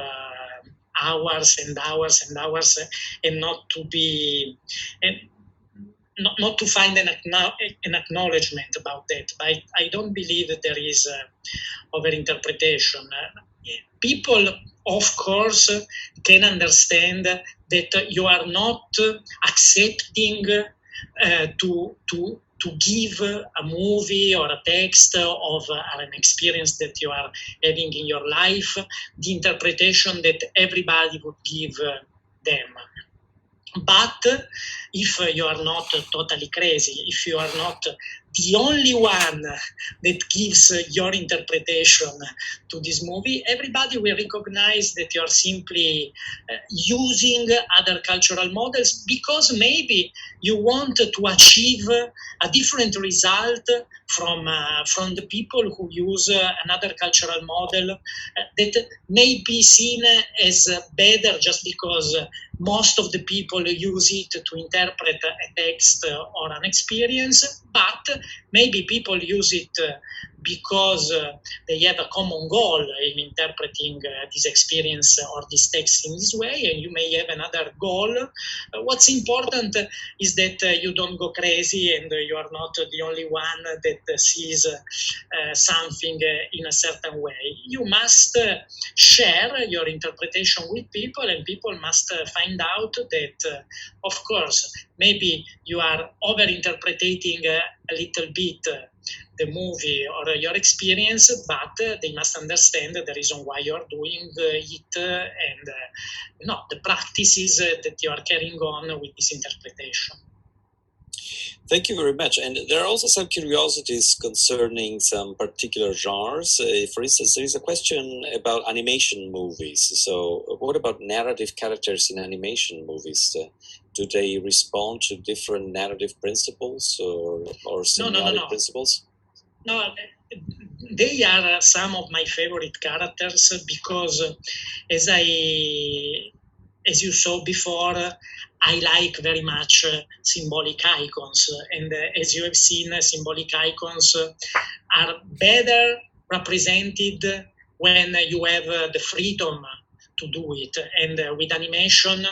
hours and hours and hours, and not to be and not to find an acknowledgement about that. But I don't believe that there is overinterpretation. People, of course, can understand that you are not accepting to give a movie or a text of an experience that you are having in your life the interpretation that everybody would give them. But if you are not totally crazy, if you are not the only one that gives your interpretation to this movie, everybody will recognize that you are simply using other cultural models because maybe you want to achieve a different result from the people who use another cultural model that may be seen as better just because most of the people use it to interpret a text or an experience, but maybe people use it because they have a common goal in interpreting this experience or this text in this way, and you may have another goal. What's important is that you don't go crazy and you are not the only one that sees something in a certain way. You must share your interpretation with people, and people must find out that, of course, maybe you are over-interpreting a little bit the movie or your experience, but they must understand the reason why you're doing it and the practices that you are carrying on with this interpretation.
Thank you very much. And there are also some curiosities concerning some particular genres. For instance, there is a question about animation movies. So what about narrative characters in animation movies? Do they respond to different narrative principles or semiotic principles?
No, they are some of my favorite characters because as you saw before, I like very much symbolic icons. And as you have seen, symbolic icons are better represented when you have the freedom to do it. And with animation,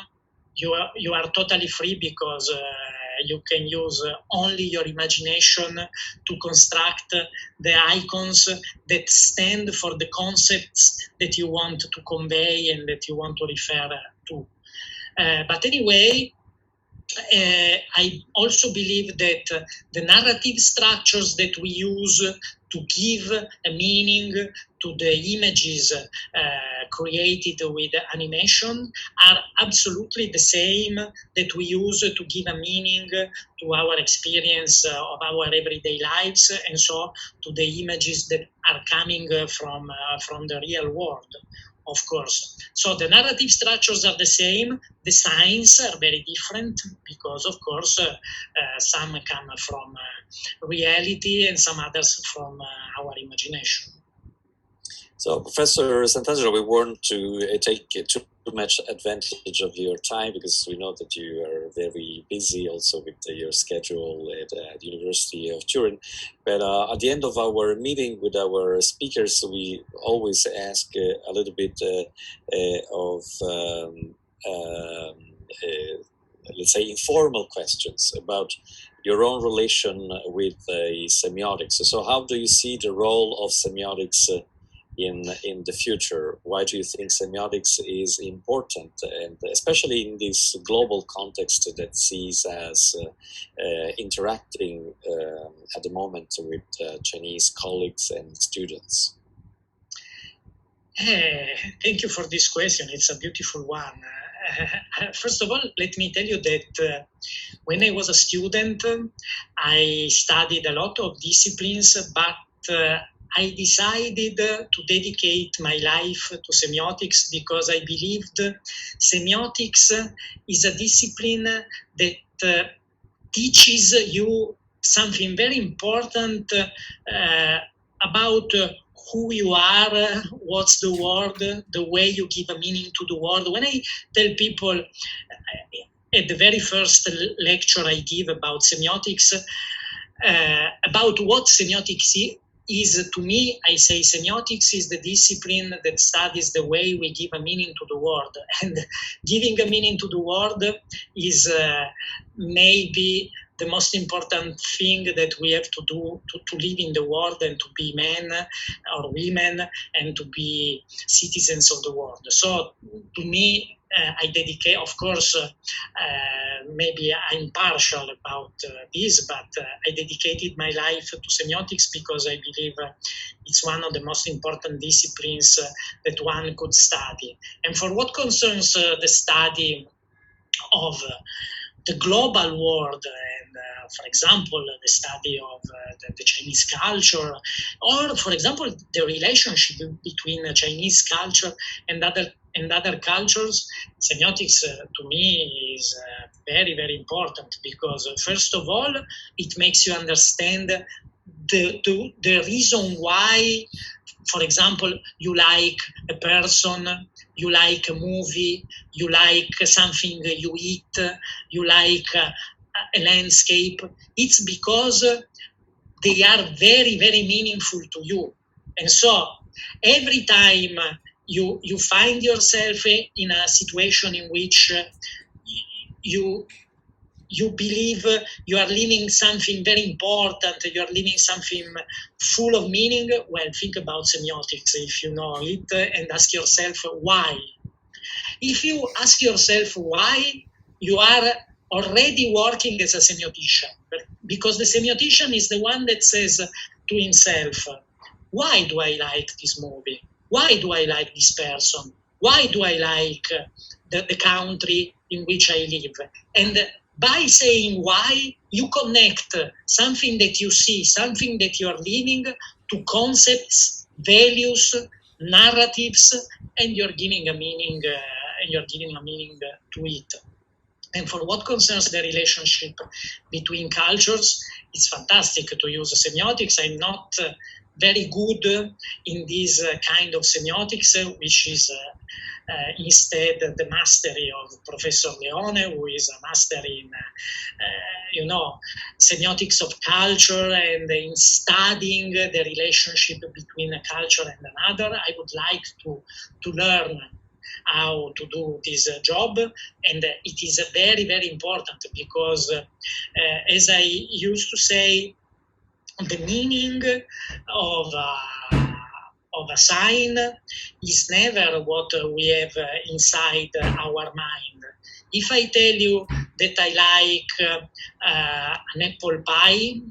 you are totally free because you can use only your imagination to construct the icons that stand for the concepts that you want to convey and that you want to refer to. But anyway, I also believe that the narrative structures that we use to give a meaning to the images created with animation are absolutely the same that we use to give a meaning to our experience of our everyday lives, and so to the images that are coming from the real world. Of course. So the narrative structures are the same. The signs are very different because, of course, some come from reality and some others from our imagination.
So, Professor Santangelo, we want to take too much advantage of your time because we know that you are very busy also with your schedule at the University of Turin. But at the end of our meeting with our speakers, we always ask a little bit of, let's say, informal questions about your own relation with semiotics. So how do you see the role of semiotics in the future? Why do you think semiotics is important, and especially in this global context that sees us interacting at the moment with Chinese colleagues and students?
Thank you for this question. It's a beautiful one. First of all, let me tell you that when I was a student, I studied a lot of disciplines, but I decided to dedicate my life to semiotics because I believed semiotics is a discipline that teaches you something very important about who you are, what's the world, the way you give a meaning to the world. When I tell people at the very first lecture I give about semiotics, about what semiotics is, to me, I say semiotics is the discipline that studies the way we give a meaning to the world. And giving a meaning to the world is maybe the most important thing that we have to do to live in the world and to be men or women and to be citizens of the world. So to me, I dedicate, of course, maybe I'm partial about this, but I dedicated my life to semiotics because I believe it's one of the most important disciplines that one could study. And for what concerns the study of the global world and, for example, the study of the Chinese culture, or, for example, the relationship between Chinese culture and other cultures, semiotics to me is very, very important because, first of all, it makes you understand the reason why, for example, you like a person, you like a movie, you like something you eat, you like a landscape. It's because they are very, very meaningful to you. And so every time you find yourself in a situation in which you believe you are living something very important, you are living something full of meaning, well, think about semiotics if you know it and ask yourself why. If you ask yourself why, you are already working as a semiotician, because the semiotician is the one that says to himself, why do I like this movie? Why do I like this person? Why do I like the country in which I live? And by saying why, you connect something that you see, something that you are living, to concepts, values, narratives, and you're giving a meaning. To it. And for what concerns the relationship between cultures, it's fantastic to use semiotics. I'm not very good in this kind of semiotics, which is instead the mastery of Professor Leone, who is a master in, semiotics of culture and in studying the relationship between a culture and another. I would like to learn how to do this job, and it is very, very important because, as I used to say, the meaning of a sign is never what we have inside our mind. If I tell you that I like an apple pie,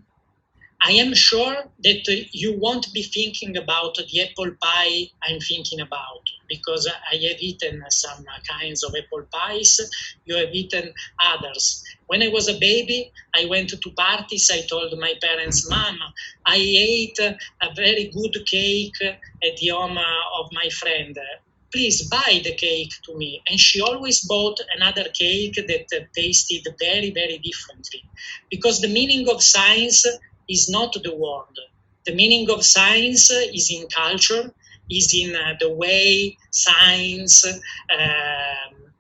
I am sure that you won't be thinking about the apple pie I'm thinking about, because I have eaten some kinds of apple pies, you have eaten others. When I was a baby, I went to parties, I told my parents, Mom, I ate a very good cake at the home of my friend. Please buy the cake to me. And she always bought another cake that tasted very, very differently. Because the meaning of science is not the word. The meaning of science is in culture, is in the way science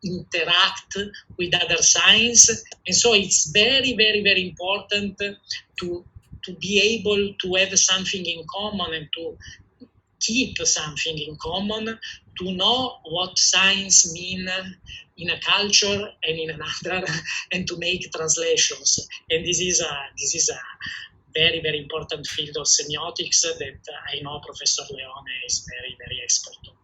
interact with other science. And so it's very, very, very important to be able to have something in common and to keep something in common, to know what science means in a culture and in another, and to make translations. And this is a very, very important field of semiotics that I know Professor Leone is very, very expert on.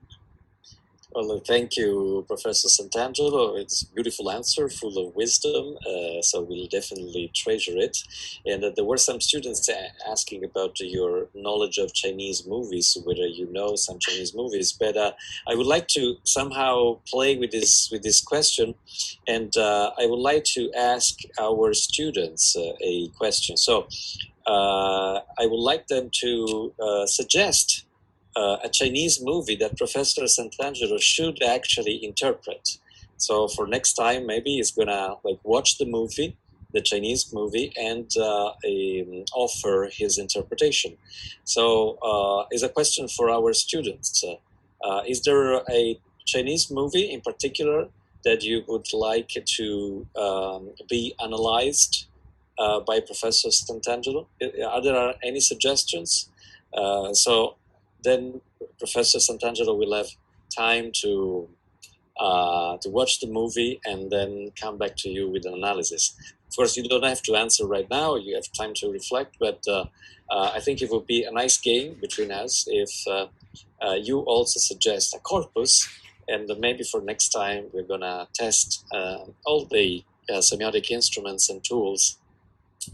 Well, thank you, Professor Santangelo. It's a beautiful answer, full of wisdom, so we'll definitely treasure it. And there were some students asking about your knowledge of Chinese movies, whether you know some Chinese movies. But I would like to somehow play with this question, and I would like to ask our students a question. So I would like them to suggest a Chinese movie that Professor Santangelo should actually interpret. So for next time, maybe he's gonna watch the movie, the Chinese movie, and offer his interpretation. So is a question for our students. Is there a Chinese movie in particular that you would like to be analyzed by Professor Santangelo? Are there any suggestions? So then Professor Santangelo will have time to watch the movie and then come back to you with an analysis. Of course, you don't have to answer right now. You have time to reflect, but I think it would be a nice game between us if you also suggest a corpus, and maybe for next time we're gonna test all the semiotic instruments and tools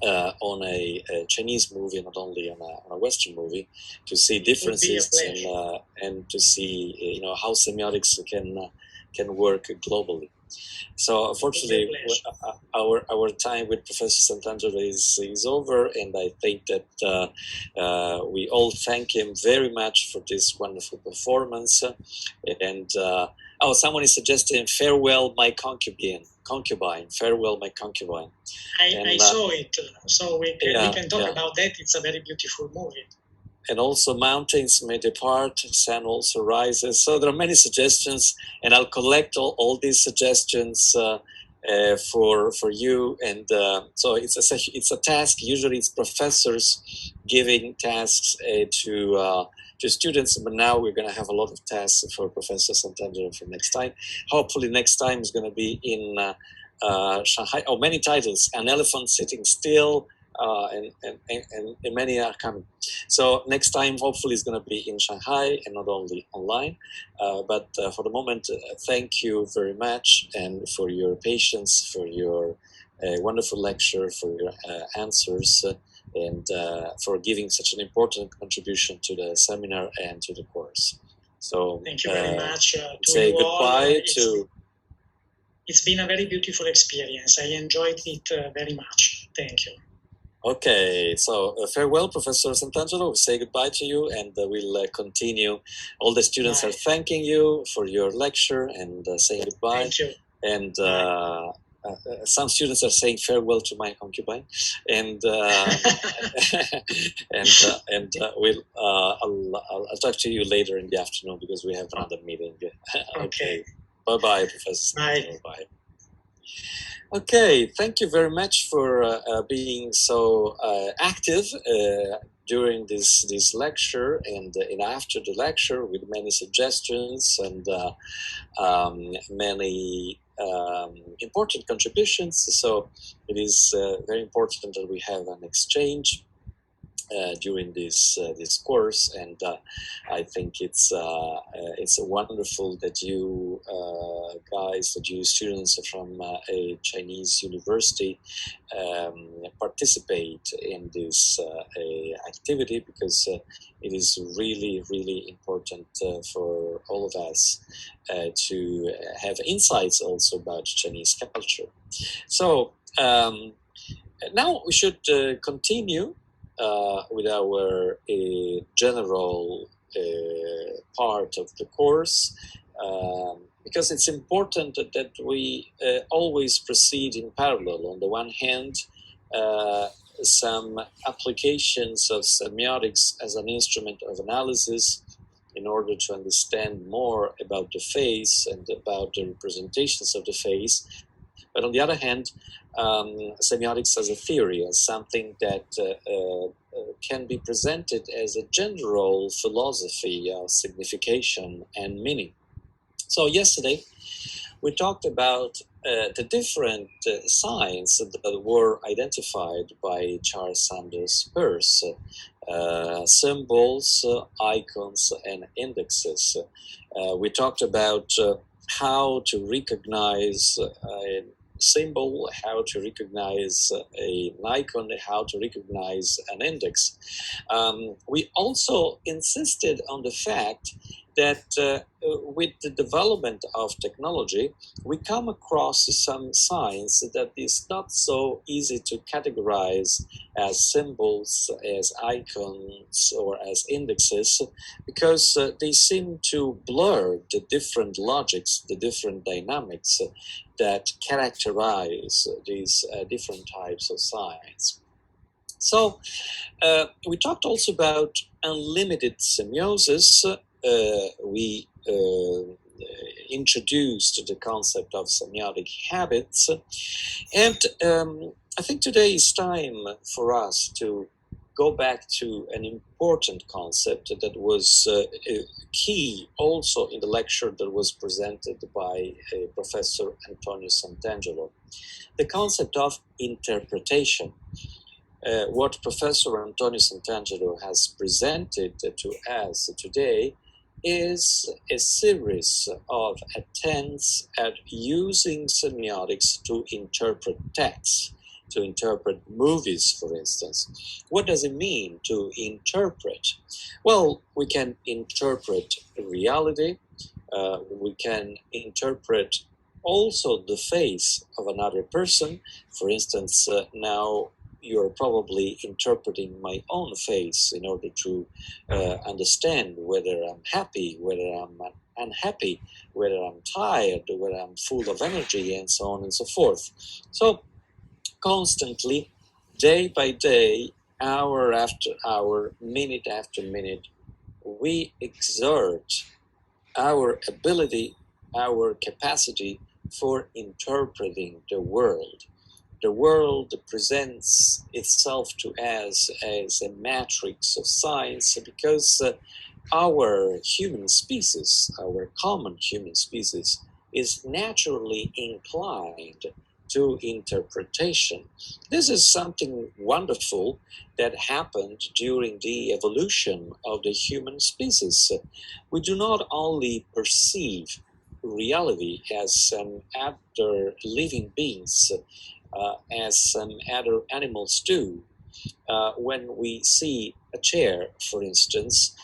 on a Chinese movie, not only on a Western movie, to see differences and to see how semiotics can work globally. So unfortunately, our time with Professor Santangelo is over, and I think that we all thank him very much for this wonderful performance. And someone is suggesting "Farewell, my concubine." Farewell, my concubine.
I saw it, so we can talk about that. It's a very beautiful movie.
And also mountains may depart, sun also rises. So there are many suggestions, and I'll collect all these suggestions for you. And so it's a task. Usually it's professors giving tasks to students, but now we're going to have a lot of tasks for Professor Santangelo for next time. Hopefully next time is going to be in Shanghai. Oh, many titles: An Elephant Sitting Still, and many are coming. So next time, hopefully, it's going to be in Shanghai and not only online. But for the moment, thank you very much, and for your patience, for your wonderful lecture, for your answers, and for giving such an important contribution to the seminar and to the course. So
thank you very much.
Say goodbye to.
It's been a very beautiful experience. I enjoyed it very much. Thank you.
Okay, so farewell, Professor Santangelo. We say goodbye to you, and we'll continue. All the students are thanking you for your lecture and saying goodbye.
Thank you.
And some students are saying farewell to my concubine, and I'll talk to you later in the afternoon because we have another meeting. Okay. Bye, Professor Santangelo. Bye. Okay, thank you very much for being so active during this lecture and after the lecture with many suggestions and many important contributions. So it is very important that we have an exchange during this course, and I think it's wonderful that you guys, that you students from a Chinese university participate in this activity, because it is really, really important for all of us to have insights also about Chinese culture. So now we should continue with our general part of the course, because it's important that we always proceed in parallel. On the one hand, some applications of semiotics as an instrument of analysis in order to understand more about the face and about the representations of the face. But on the other hand, semiotics as a theory, as something that can be presented as a general philosophy of signification and meaning. So yesterday, we talked about the different signs that were identified by Charles Sanders Peirce, symbols, icons, and indexes. We talked about how to recognize symbol, how to recognize an icon, how to recognize an index. We also insisted on the fact that with the development of technology, we come across some signs that is not so easy to categorize as symbols, as icons, or as indexes, because they seem to blur the different logics, the different dynamics that characterize these different types of signs. So we talked also about unlimited semiosis. We introduced the concept of semiotic habits, and I think today is time for us to go back to an important concept that was key also in the lecture that was presented by Professor Antonio Santangelo. The concept of interpretation. What Professor Antonio Santangelo has presented to us today is a series of attempts at using semiotics to interpret texts, to interpret movies, for instance. What does it mean to interpret? Well, we can interpret reality, we can interpret also the face of another person. For instance, now you're probably interpreting my own face in order to understand whether I'm happy, whether I'm unhappy, whether I'm tired, whether I'm full of energy, and so on and so forth. So constantly, day by day, hour after hour, minute after minute, we exert our ability, our capacity for interpreting the world. The world presents itself to us as a matrix of science because our human species, our common human species, is naturally inclined to interpretation. This is something wonderful that happened during the evolution of the human species. We do not only perceive reality as some other living beings, as some other animals do. When we see a chair, for instance,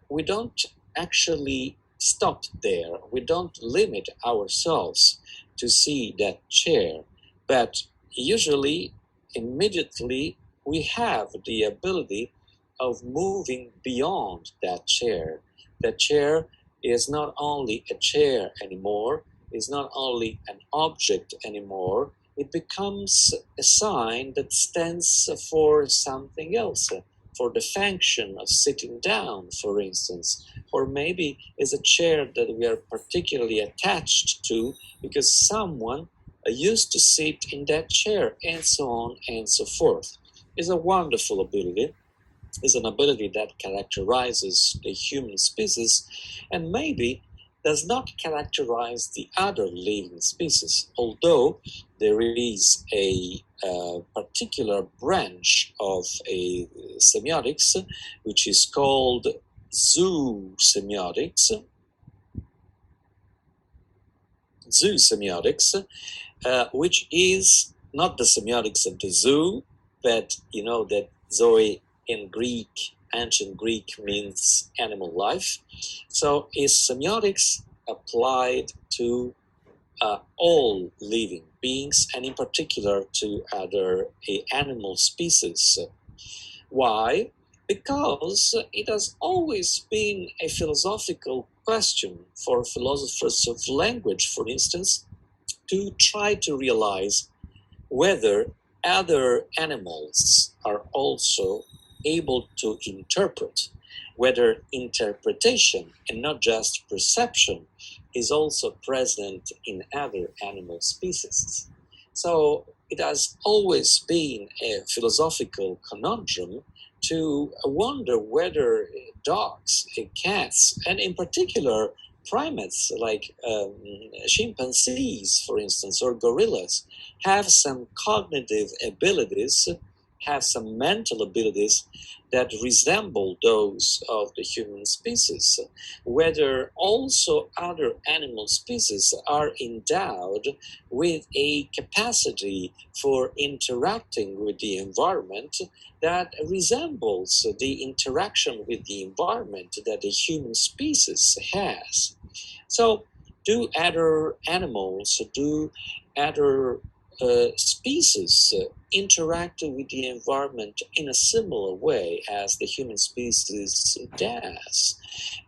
we don't actually stop there. We don't limit ourselves to see that chair, but usually, immediately, we have the ability of moving beyond that chair. That chair is not only a chair anymore, is not only an object anymore, it becomes a sign that stands for something else, for the function of sitting down, for instance, or maybe is a chair that we are particularly attached to because someone used to sit in that chair, and so on and so forth. It's a wonderful ability. Is an ability that characterizes the human species and maybe does not characterize the other living species, although there is a particular branch of a semiotics which is called zoosemiotics, which is not the semiotics of the zoo, but you know that zoe in Greek, ancient Greek, means animal life. So is semiotics applied to all living beings, and in particular to other animal species. Why? Because it has always been a philosophical question for philosophers of language, for instance, to try to realize whether other animals are also able to interpret, whether interpretation and not just perception is also present in other animal species. So it has always been a philosophical conundrum to wonder whether dogs, cats, and in particular primates like chimpanzees, for instance, or gorillas, have some cognitive abilities, have some mental abilities that resemble those of the human species, whether also other animal species are endowed with a capacity for interacting with the environment that resembles the interaction with the environment that the human species has. So, do other animals, do other species interact with the environment in a similar way as the human species does?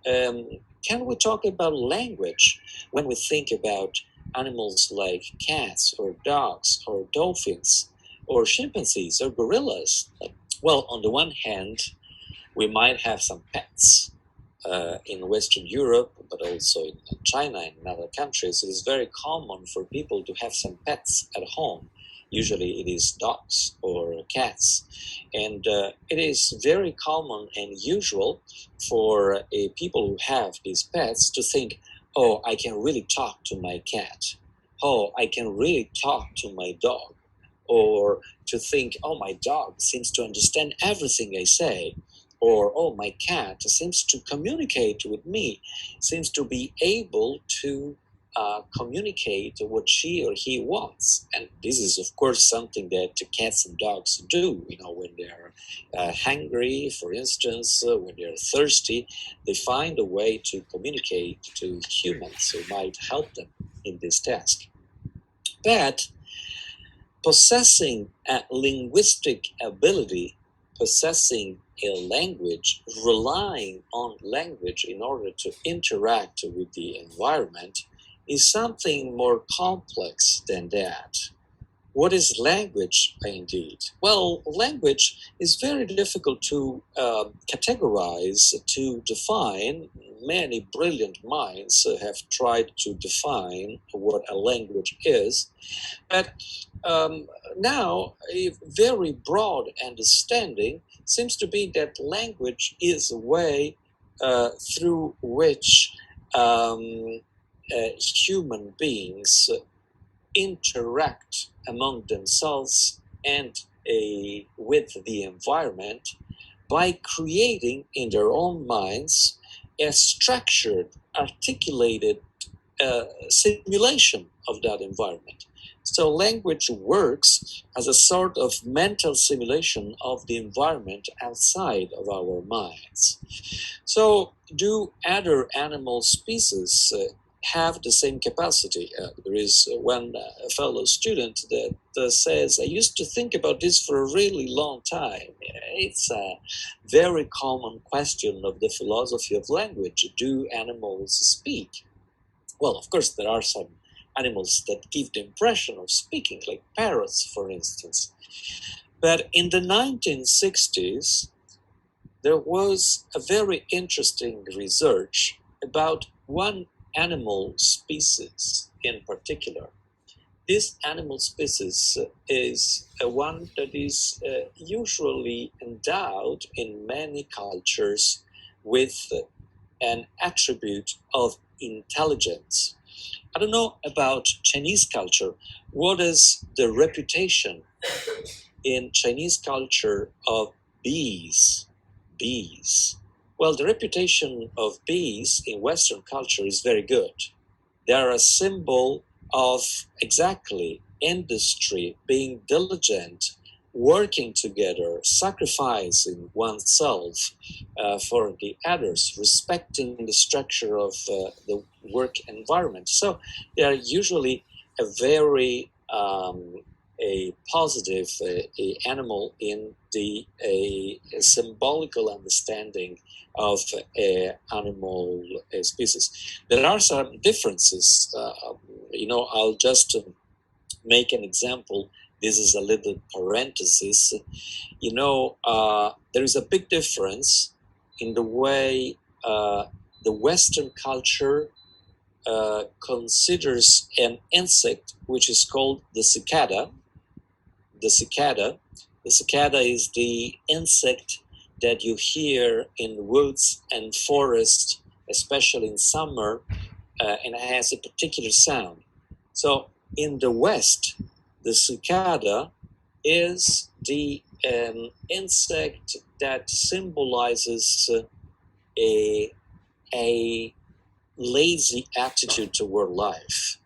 Can we talk about language when we think about animals like cats or dogs or dolphins or chimpanzees or gorillas? Well, on the one hand, we might have some pets. In Western Europe, but also in China and in other countries, it is very common for people to have some pets at home. Usually it is dogs or cats. And it is very common and usual for people who have these pets to think, oh, I can really talk to my cat. Oh, I can really talk to my dog. Or to think, oh, my dog seems to understand everything I say. Or, oh, my cat seems to communicate with me, seems to be able to communicate what she or he wants. And this is, of course, something that cats and dogs do. When they're hungry, for instance, when they're thirsty, they find a way to communicate to humans who might help them in this task. But possessing a linguistic ability, possessing a language, relying on language in order to interact with the environment is something more complex than that. What is language, indeed? Well, language is very difficult to categorize, to define. Many brilliant minds have tried to define what a language is. But um, now, a very broad understanding seems to be that language is a way through which human beings interact among themselves and with the environment by creating in their own minds a structured, articulated simulation of that environment. So language works as a sort of mental simulation of the environment outside of our minds. So do other animal species have the same capacity? There is one fellow student that says, I used to think about this for a really long time. It's a very common question of the philosophy of language. Do animals speak? Well, of course, there are some animals that give the impression of speaking, like parrots, for instance. But in the 1960s, there was a very interesting research about one animal species in particular. This animal species is one that is usually endowed in many cultures with an attribute of intelligence. I don't know about Chinese culture. What is the reputation in Chinese culture of bees? Bees. Well, the reputation of bees in Western culture is very good. They are a symbol of exactly industry, being diligent, working together, sacrificing oneself for the others, respecting the structure of the work environment. So they are usually a very a positive a animal in the a symbolical understanding of animal species. There are some differences. I'll just make an example. This is a little parenthesis. There is a big difference in the way the Western culture considers an insect which is called the cicada. The cicada. The cicada is the insect that you hear in woods and forests, especially in summer, and it has a particular sound. So in the West, the cicada is the insect that symbolizes a lazy attitude toward life.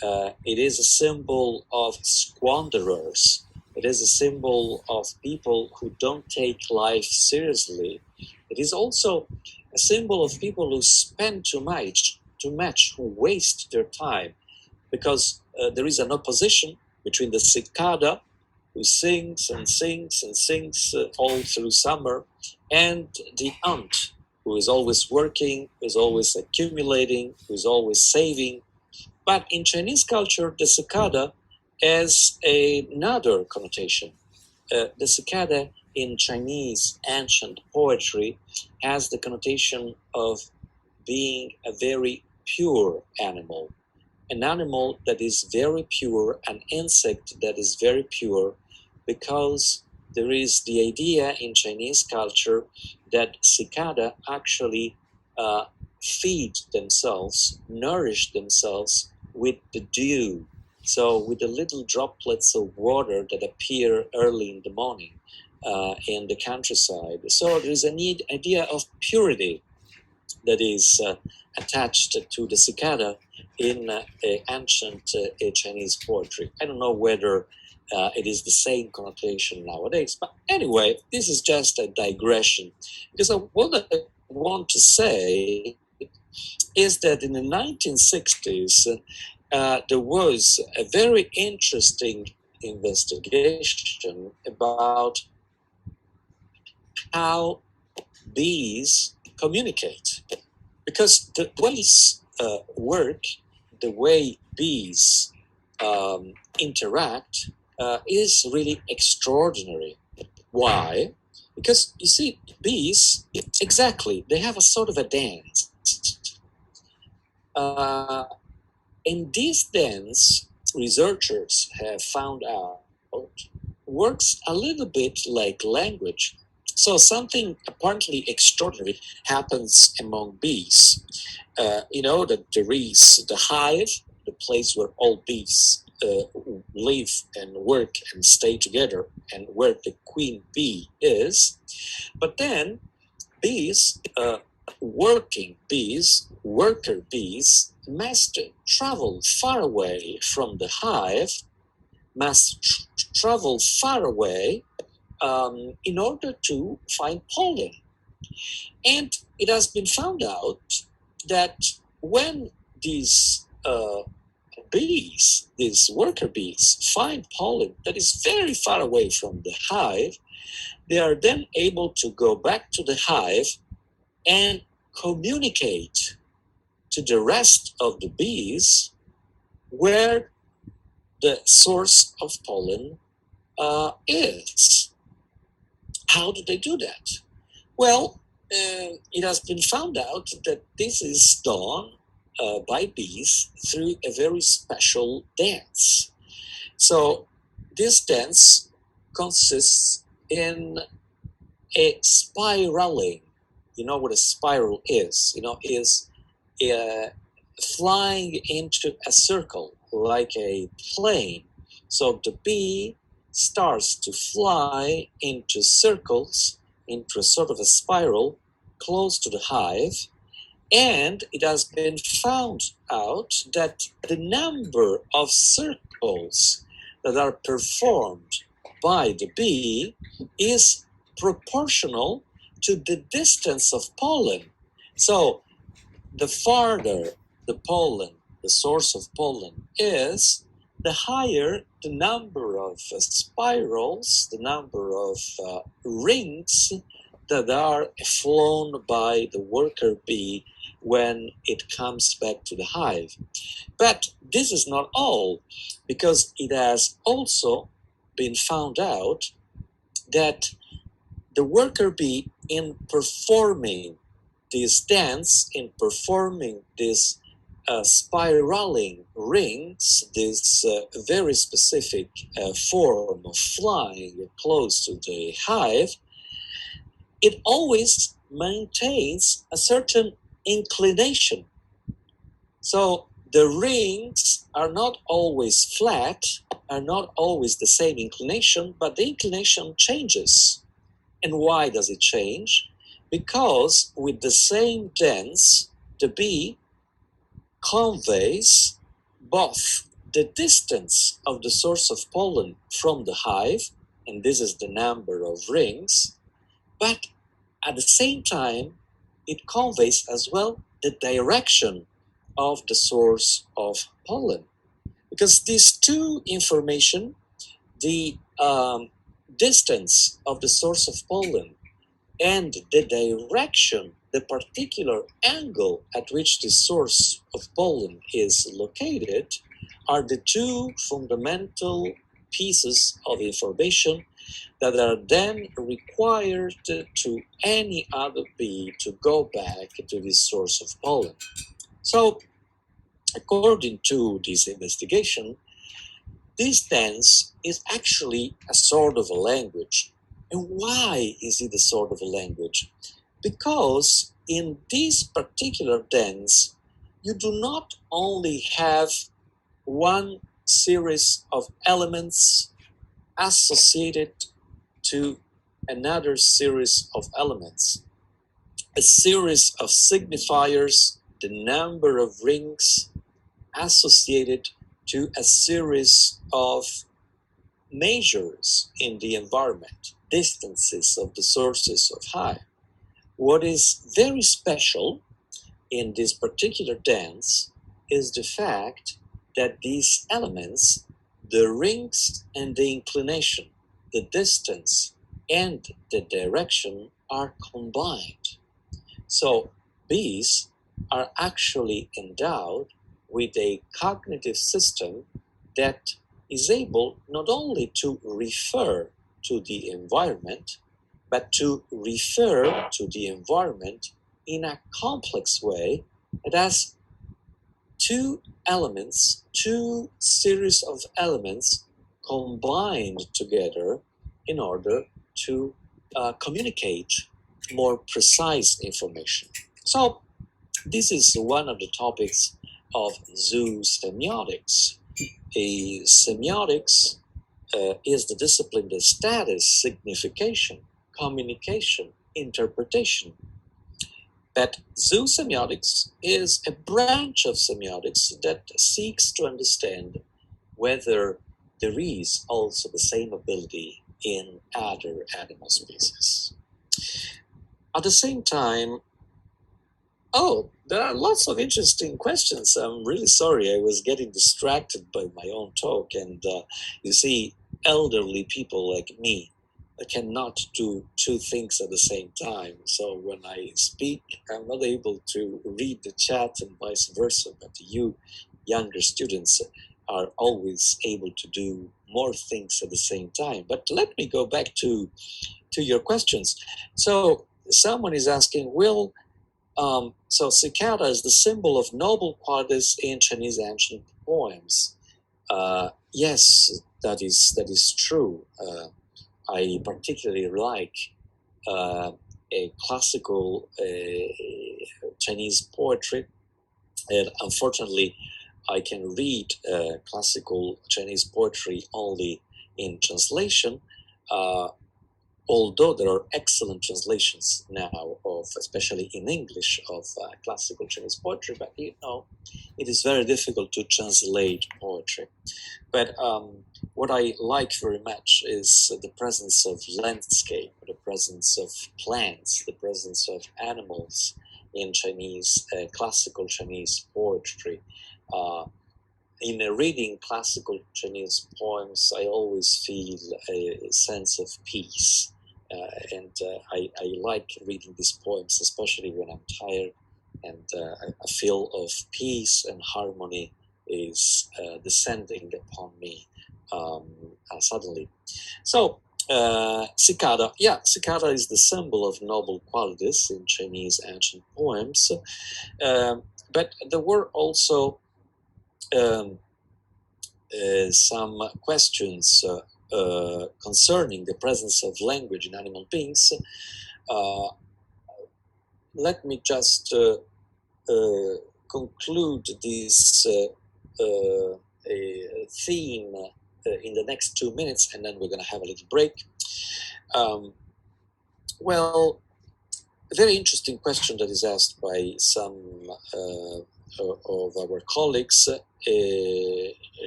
It is a symbol of squanderers. It is a symbol of people who don't take life seriously. It is also a symbol of people who spend too much, who waste their time, because there is an opposition between the cicada, who sings and sings and sings all through summer, and the ant, who is always working, who is always accumulating, who is always saving. But in Chinese culture, the cicada has another connotation. The cicada in Chinese ancient poetry has the connotation of being a very pure animal. an animal that is very pure, an insect that is very pure, because there is the idea in Chinese culture that cicada actually feed themselves, nourish themselves with the dew. So with the little droplets of water that appear early in the morning in the countryside. So there is an idea of purity that is attached to the cicada in ancient Chinese poetry. I don't know whether it is the same connotation nowadays, but anyway, this is just a digression. Because what I want to say is that in the 1960s, there was a very interesting investigation about how bees communicate. Because the way bees work, the way bees interact is really extraordinary. Why? Because you see, bees, exactly, they have a sort of a dance. Uh, in this dance, researchers have found out works a little bit like language. So something apparently extraordinary happens among bees. You know that there is the hive, the place where all bees live and work and stay together, and where the queen bee is. But then bees, working bees, worker bees, must travel far away from the hive, must travel far away in order to find pollen. And it has been found out that when these bees, these worker bees, find pollen that is very far away from the hive, they are then able to go back to the hive and communicate to the rest of the bees where the source of pollen is. How do they do that? Well, it has been found out that this is done by bees through a very special dance. So this dance consists in a spiraling. You know what a spiral is? You know, is flying into a circle like a plane. So the bee starts to fly into circles, into a sort of a spiral close to the hive. And it has been found out that the number of circles that are performed by the bee is proportional to the distance of pollen. So the farther the pollen, the source of pollen is, the higher the number of spirals, the number of rings that are flown by the worker bee when it comes back to the hive. But this is not all, because it has also been found out that the worker bee, in performing this dance, in performing this spiraling rings, this very specific form of flying close to the hive, it always maintains a certain inclination. So the rings are not always flat, are not always the same inclination, but the inclination changes. And why does it change? Because with the same dance, the bee conveys both the distance of the source of pollen from the hive, and this is the number of rings, but at the same time, it conveys as well the direction of the source of pollen. Because these two information, the distance of the source of pollen and the direction, the particular angle at which the source of pollen is located, are the two fundamental pieces of information that are then required to any other bee to go back to this source of pollen. So According to this investigation, this dance is actually a sort of a language. And why is it a sort of a language? Because in this particular dance, you do not only have one series of elements associated to another series of elements, a series of signifiers, the number of rings associated to a series of measures in the environment, distances of the sources of high. What is very special in this particular dance is the fact that these elements, the rings and the inclination, the distance and the direction, are combined. So bees are actually endowed with a cognitive system that is able not only to refer to the environment, but to refer to the environment in a complex way. It has two elements, two series of elements combined together in order to communicate more precise information. So this is one of the topics of zoo semiotics. A semiotics is the discipline that studies signification, communication, interpretation. But zoo semiotics is a branch of semiotics that seeks to understand whether there is also the same ability in other animal species. At the same time, there are lots of interesting questions. I'm really sorry, I was getting distracted by my own talk. And you see, elderly people like me cannot do two things at the same time. So when I speak, I'm not able to read the chat and vice versa. But you, younger students, are always able to do more things at the same time. But let me go back to your questions. So someone is asking, so cicada is the symbol of noble qualities in Chinese ancient poems. Yes, that is true. I particularly like a classical Chinese poetry, and unfortunately, I can read classical Chinese poetry only in translation. Although there are excellent translations now of, especially in English, of classical Chinese poetry, but it is very difficult to translate poetry. But what I like very much is the presence of landscape, the presence of plants, the presence of animals in Chinese, classical Chinese poetry. In reading classical Chinese poems, I always feel a sense of peace. And I like reading these poems, especially when I'm tired, and a feel of peace and harmony is descending upon me suddenly. So cicada, cicada is the symbol of noble qualities in Chinese ancient poems, but there were also some questions concerning the presence of language in animal beings. Let me just conclude this theme in the next 2 minutes, and then we're going to have a little break. Well, a very interesting question that is asked by some of our colleagues,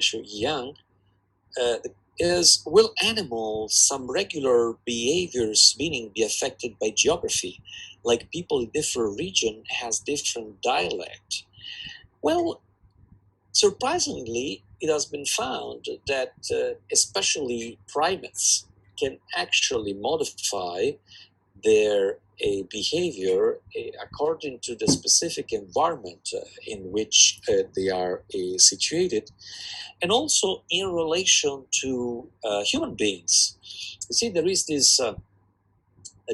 Shu Yang, is, will animals, some regular behaviors, meaning be affected by geography, like people in different region has different dialect? Well, surprisingly, it has been found that especially primates can actually modify their behavior according to the specific environment in which they are situated, and also in relation to human beings. You see, there is this a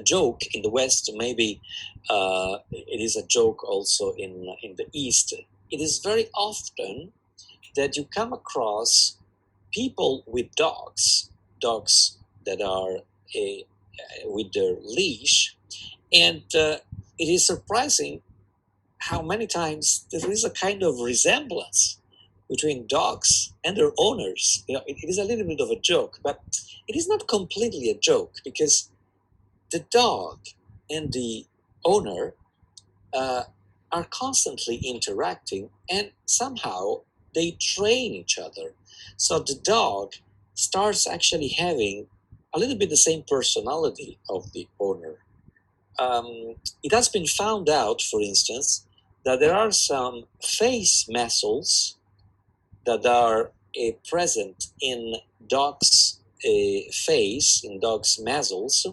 joke in the West, maybe it is a joke also in the East, it is very often that you come across people with dogs that are with their leash, and it is surprising how many times there is a kind of resemblance between dogs and their owners. It is a little bit of a joke, but it is not completely a joke, because the dog and the owner uh, are constantly interacting, and somehow they train each other. So the dog starts actually having a little bit the same personality of the owner. It has been found out, for instance, that there are some face muscles that are present in dogs' face, in dogs' muzzles,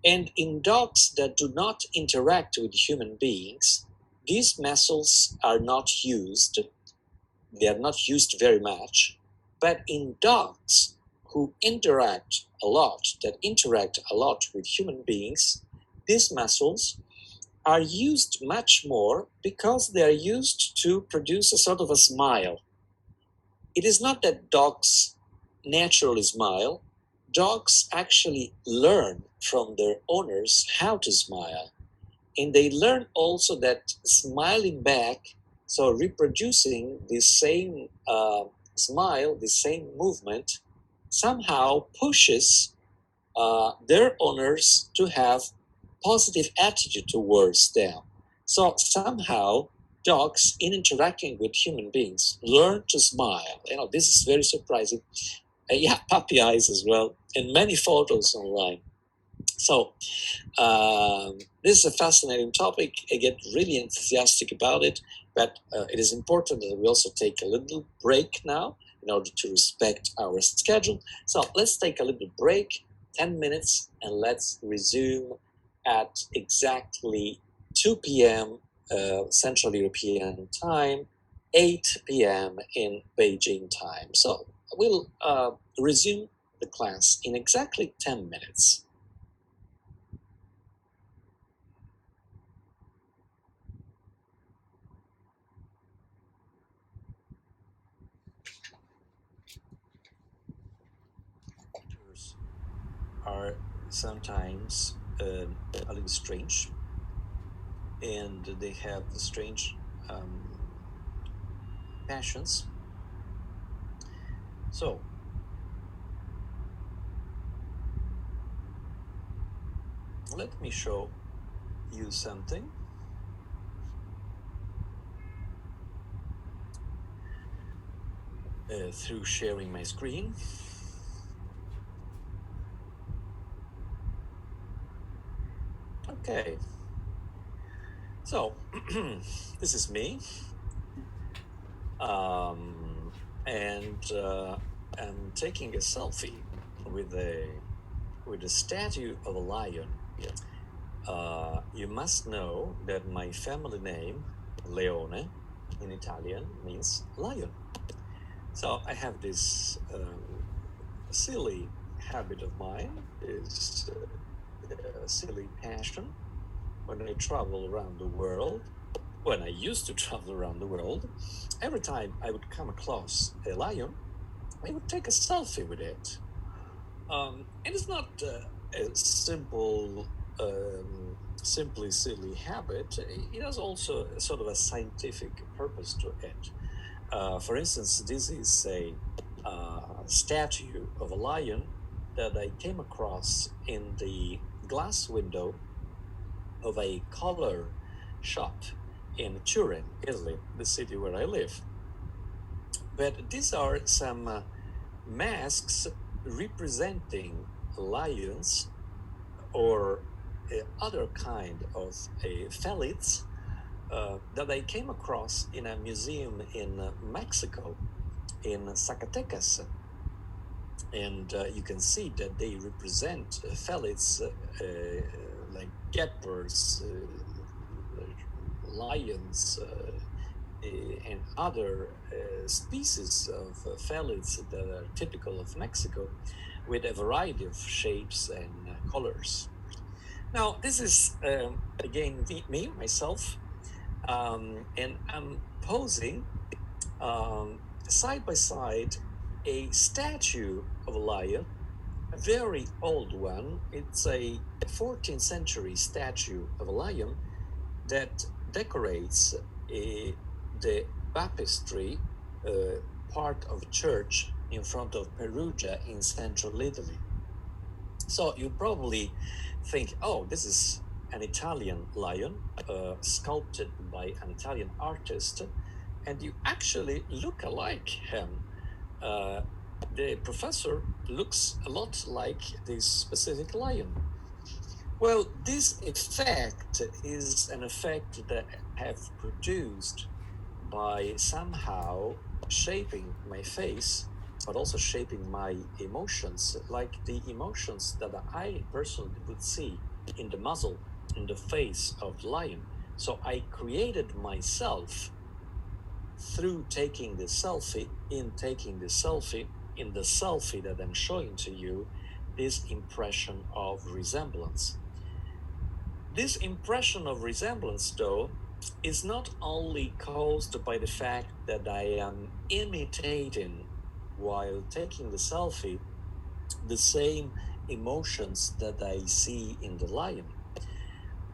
and in dogs that do not interact with human beings. These muscles are not used. They are not used very much. But in dogs who interact a lot, that interact a lot with human beings, these muscles are used much more, because they are used to produce a sort of a smile. It is not that dogs naturally smile. Dogs actually learn from their owners how to smile. And they learn also that smiling back, so reproducing the same smile, the same movement, somehow pushes their owners to have positive attitude towards them. So somehow dogs, in interacting with human beings, learn to smile. This is very surprising. Yeah, puppy eyes as well, and many photos online. So this is a fascinating topic. I get really enthusiastic about it, but it is important that we also take a little break now in order to respect our schedule. So let's take a little break, 10 minutes, and let's resume at exactly 2 p.m. Central European time, 8 p.m. in Beijing time. So we'll resume the class in exactly 10 minutes. Are sometimes a little strange, and they have strange passions. So let me show you something. Through sharing my screen. Okay, so this is me, and I'm taking a selfie with a statue of a lion. You must know that my family name, Leone, in Italian means lion. So I have this silly habit of mine, this silly passion. When I travel around the world, when I used to travel around the world, every time I would come across a lion, I would take a selfie with it. It is not a simply silly habit. It has also a sort of a scientific purpose to it. For instance, this is a statue of a lion that I came across in the glass window of a color shop in Turin, Italy, the city where I live. But these are some masks representing lions or other kind of felids that I came across in a museum in Mexico, in Zacatecas. And you can see that they represent felids like gepards, lions, and other species of felids that are typical of Mexico, with a variety of shapes and colors. Now, this is again me, myself. And I'm posing side by side a statue of a lion, a very old one. It's a 14th century statue of a lion that decorates the baptistry part of a church in front of Perugia in central Italy. So you probably think, oh, this is an Italian lion sculpted by an Italian artist, and you actually look alike him. Uh, the professor looks a lot like this specific lion. Well, this effect is an effect that I have produced by somehow shaping my face, but also shaping my emotions, like the emotions that I personally would see in the muzzle, in the face of the lion. So I created myself through taking the selfie, in the selfie that I'm showing to you, this impression of resemblance. This impression of resemblance, though, is not only caused by the fact that I am imitating, while taking the selfie, the same emotions that I see in the lion.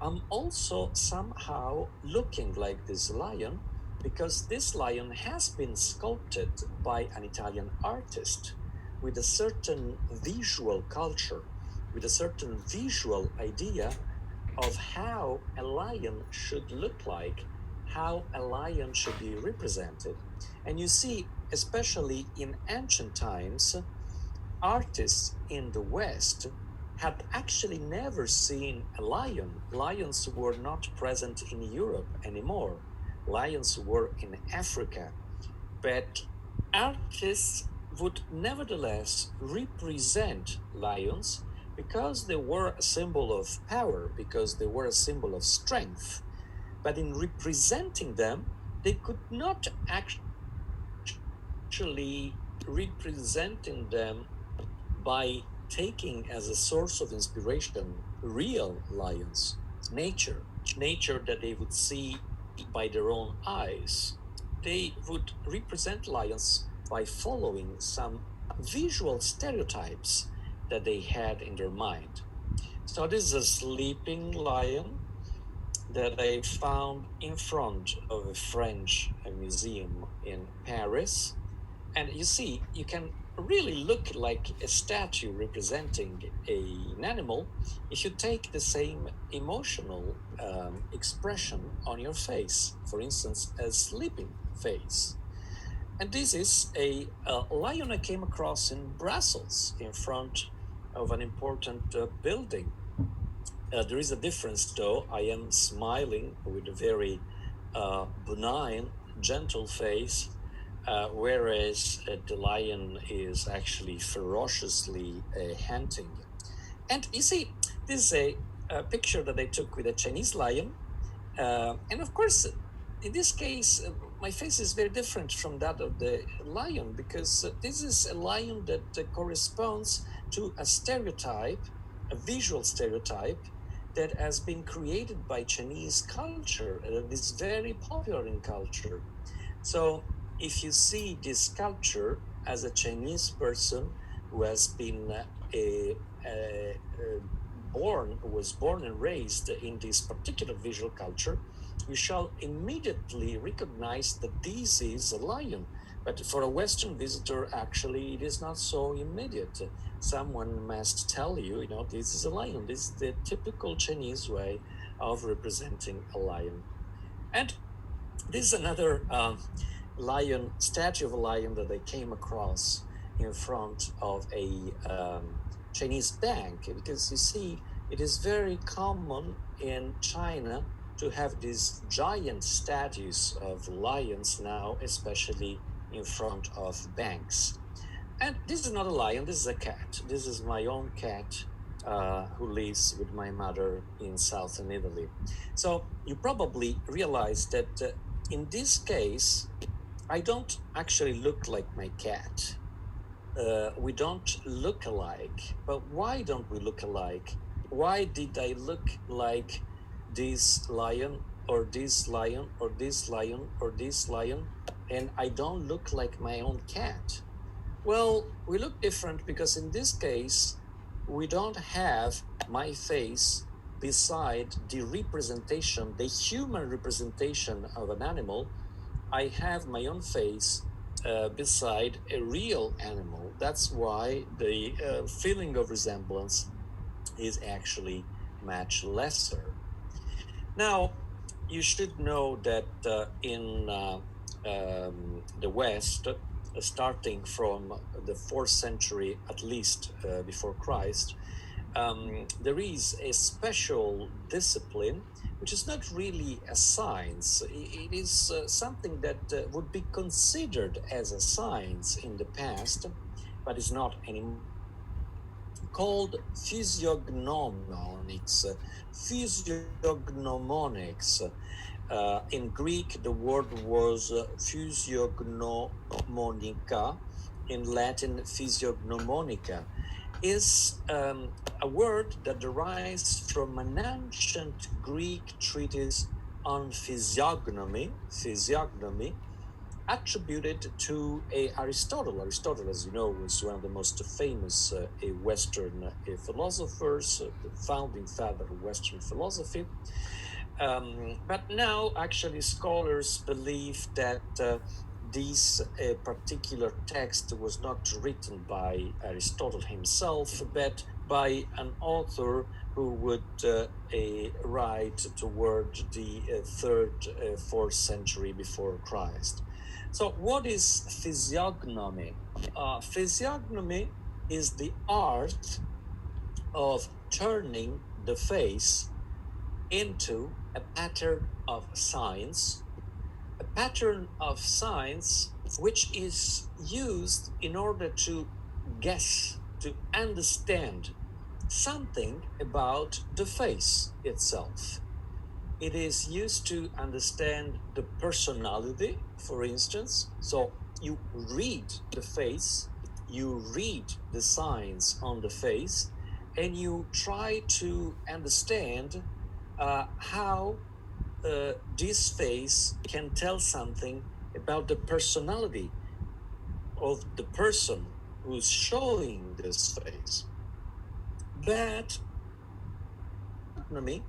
I'm also somehow looking like this lion because this lion has been sculpted by an Italian artist with a certain visual culture, with a certain visual idea of how a lion should look like, how a lion should be represented. And you see, especially in ancient times, artists in the West had actually never seen a lion. Lions were not present in Europe anymore. Lions were in Africa. But artists would nevertheless represent lions because they were a symbol of power, because they were a symbol of strength. But in representing them, they could not actually representing them by taking as a source of inspiration real lions, nature, nature that they would see by their own eyes. They would represent lions by following some visual stereotypes that they had in their mind. So this is a sleeping lion that I found in front of a French museum in Paris. And you see, you can really look like a statue representing an animal if you take the same emotional expression on your face. For instance, a sleeping face. And this is a lion I came across in Brussels in front of an important building. There is a difference, though. I am smiling with a very benign, gentle face, whereas the lion is actually ferociously hunting. And you see, this is a picture that I took with a Chinese lion. And of course, in this case, my face is very different from that of the lion because this is a lion that corresponds to a stereotype, a visual stereotype that has been created by Chinese culture that is very popular in culture. So if you see this sculpture as a Chinese person who has been was born and raised in this particular visual culture, you shall immediately recognize that this is a lion. But for a Western visitor, actually, it is not so immediate. Someone must tell you, this is a lion. This is the typical Chinese way of representing a lion. And this is another lion, statue of a lion that I came across in front of a Chinese bank because you see, it is very common in China to have these giant statues of lions now, especially in front of banks. And this is not a lion, this is a cat. This is my own cat who lives with my mother in southern Italy. So you probably realize that in this case, I don't actually look like my cat. We don't look alike. But why don't we look alike? Why did I look like this lion or this lion, or this lion, or this lion, and I don't look like my own cat? Well, we look different because in this case, we don't have my face beside the representation, the human representation of an animal. I have my own face beside a real animal. That's why the feeling of resemblance is actually much lesser. Now, you should know that in the West, starting from the 4th century at least before Christ, there is a special discipline which is not really a science. It is something that would be considered as a science in the past, but is not anymore, called physiognomics. Physiognomonics. In Greek, the word was physiognomonica. In Latin, physiognomonica is a word that derives from an ancient Greek treatise on physiognomy, attributed to Aristotle. Aristotle, as you know, was one of the most famous Western philosophers, the founding father of Western philosophy. But now, actually, scholars believe that this particular text was not written by Aristotle himself, but by an author who would write toward the 3rd, 4th century before Christ. So, what is physiognomy? Physiognomy is the art of turning the face into a pattern of signs, a pattern of signs which is used in order to guess, to understand something about the face itself. It is used to understand the personality, for instance. So you read the face, you read the signs on the face, and you try to understand how this face can tell something about the personality of the person who's showing this face. But physiognomy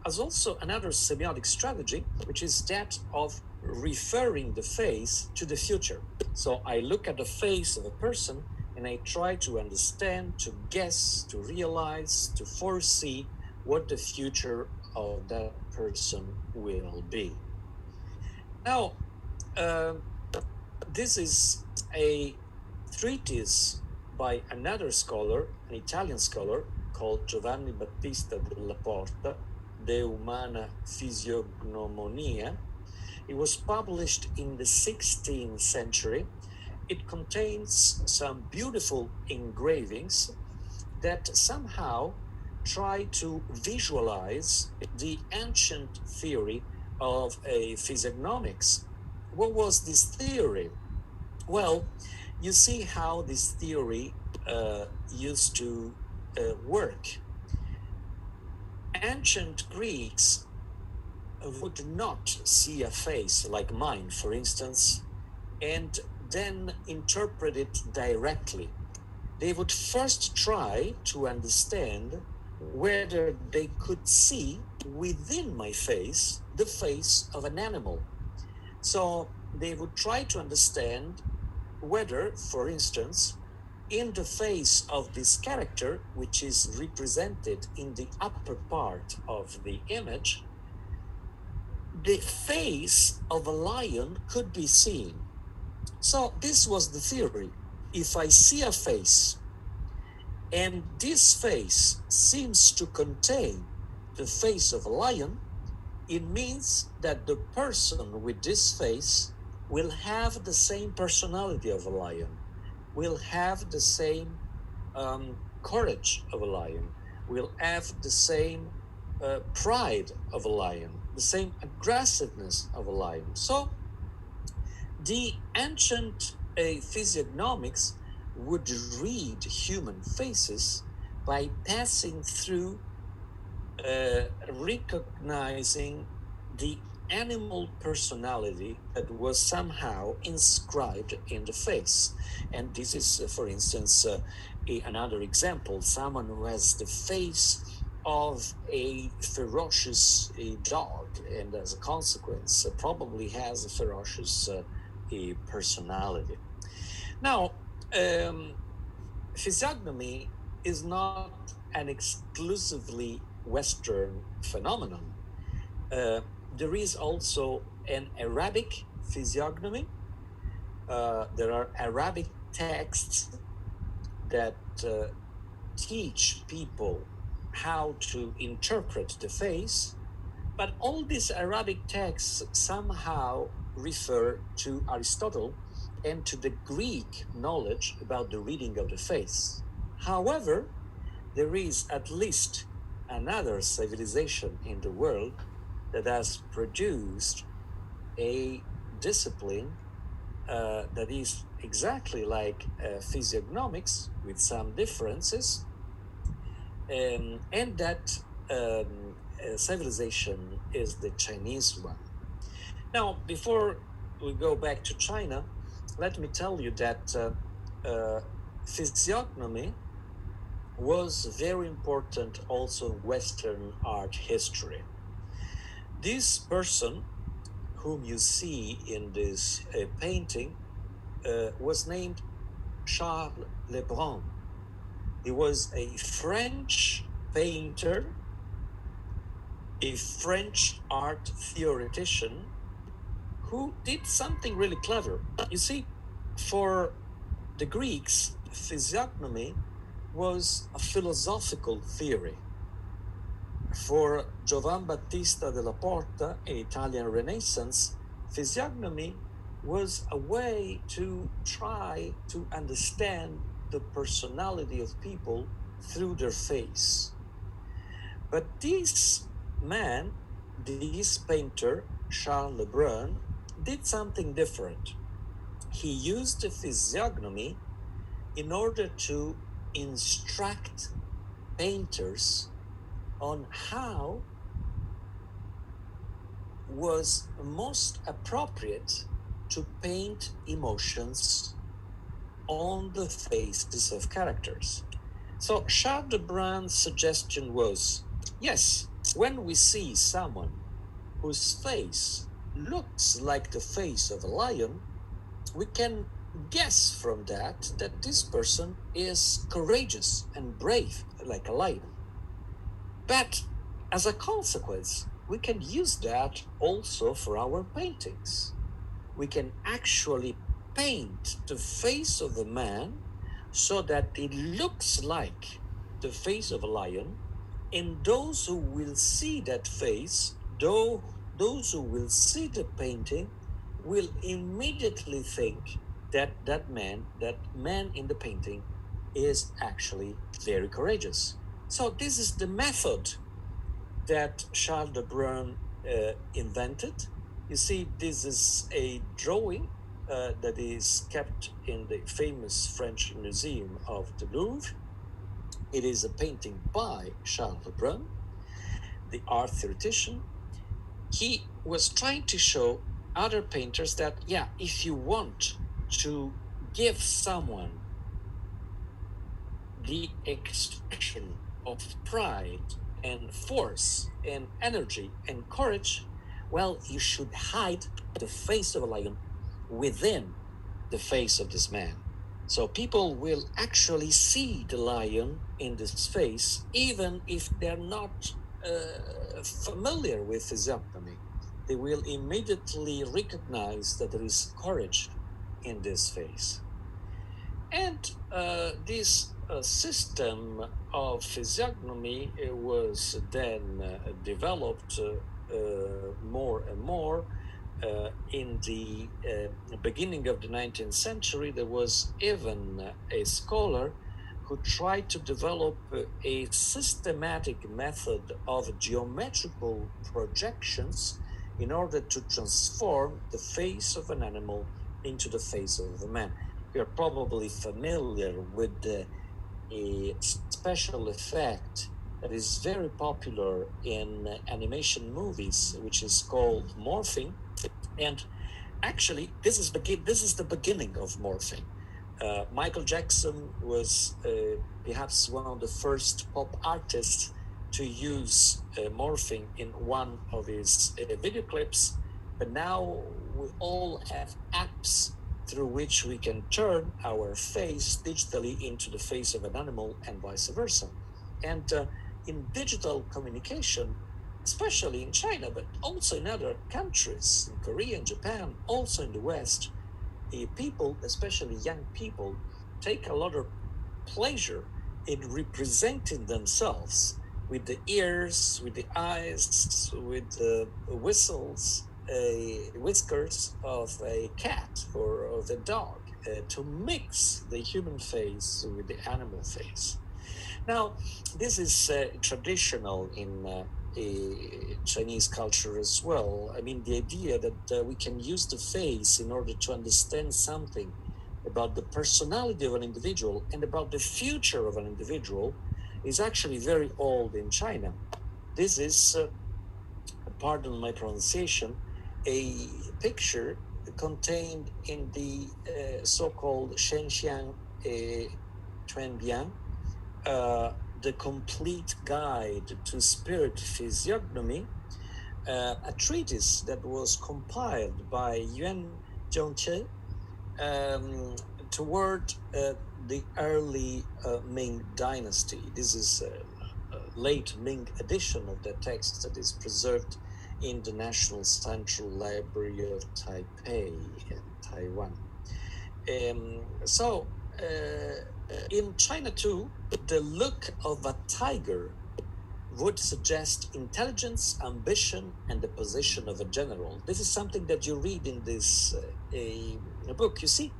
has also another semiotic strategy, which is that of referring the face to the future. So I look at the face of a person and I try to understand, to guess, to realize, to foresee what the future of that person will be. Now, uh, this is a treatise by another scholar, an Italian scholar called Giovanni Battista della Porta, De Humana Physiognomonia. It was published in the 16th century. It contains some beautiful engravings that somehow try to visualize the ancient theory of a physiognomics. What was this theory? Well, you see how this theory used to work. Ancient Greeks would not see a face like mine, for instance, and then interpret it directly. They would first try to understand whether they could see within my face the face of an animal. So they would try to understand whether, for instance, in the face of this character, which is represented in the upper part of the image, the face of a lion could be seen. So this was the theory. If I see a face and this face seems to contain the face of a lion, it means that the person with this face will have the same personality of a lion, will have the same courage of a lion, will have the same pride of a lion, the same aggressiveness of a lion. So the ancient physiognomics would read human faces by passing through recognizing the animal personality that was somehow inscribed in the face. And this is, for instance, another example, someone who has the face of a ferocious dog, and as a consequence, probably has a ferocious personality. Now, physiognomy is not an exclusively Western phenomenon. There is also an Arabic physiognomy. There are Arabic texts that teach people how to interpret the face, but all these Arabic texts somehow refer to Aristotle and to the Greek knowledge about the reading of the face. However, there is at least another civilization in the world that has produced a discipline that is exactly like physiognomics with some differences, and that civilization is the Chinese one. Now, before we go back to China, let me tell you that physiognomy was very important also in Western art history. This person whom you see in this painting was named Charles Lebrun. He was a French painter, a French art theoretician who did something really clever. You see, for the Greeks, physiognomy was a philosophical theory. For Giovan Battista della Porta, in Italian Renaissance, physiognomy was a way to try to understand the personality of people through their face. But this man, this painter, Charles Lebrun, did something different. He used the physiognomy in order to instruct painters on how was most appropriate to paint emotions on the faces of characters. So Charles Lebrun's suggestion was, yes, when we see someone whose face looks like the face of a lion, we can guess from that that this person is courageous and brave like a lion. But as a consequence, we can use that also for our paintings. We can actually paint the face of a man so that it looks like the face of a lion, and those who will see that face, those who will see the painting, will immediately think that that man in the painting, is actually very courageous. So this is the method that Charles Lebrun invented. You see, this is a drawing that is kept in the famous French Museum of the Louvre. It is a painting by Charles Lebrun, the art theoretician. He was trying to show other painters that, yeah, if you want to give someone the expression of pride and force and energy and courage, well, you should hide the face of a lion within the face of this man. So people will actually see the lion in this face, even if they're not familiar with physiognomy. They will immediately recognize that there is courage in this face. And this system of physiognomy was then developed more and more. In the beginning of the 19th century, there was even a scholar who tried to develop a systematic method of geometrical projections in order to transform the face of an animal into the face of a man. You're probably familiar with a special effect that is very popular in animation movies, which is called morphing. And actually, this is the beginning of morphing. Michael Jackson was perhaps one of the first pop artists to use morphing in one of his video clips, but now we all have apps through which we can turn our face digitally into the face of an animal and vice versa. And in digital communication, especially in China, but also in other countries, in Korea and Japan, also in the West, people, especially young people, take a lot of pleasure in representing themselves with the ears, with the eyes, with the whistles, whiskers of a cat or of a dog, to mix the human face with the animal face. Now, this is traditional in Chinese culture as well. I mean, the idea that we can use the face in order to understand something about the personality of an individual and about the future of an individual is actually very old in China. This is, pardon my pronunciation, a picture contained in the so-called Shenzhen Tuanbian, the complete guide to spirit physiognomy, a treatise that was compiled by Yuan Zhongqi toward the early Ming dynasty. This is a late Ming edition of the text that is preserved in the National Central Library of Taipei in Taiwan. So, in China too, the look of a tiger would suggest intelligence, ambition, and the position of a general. This is something that you read in this book. You see,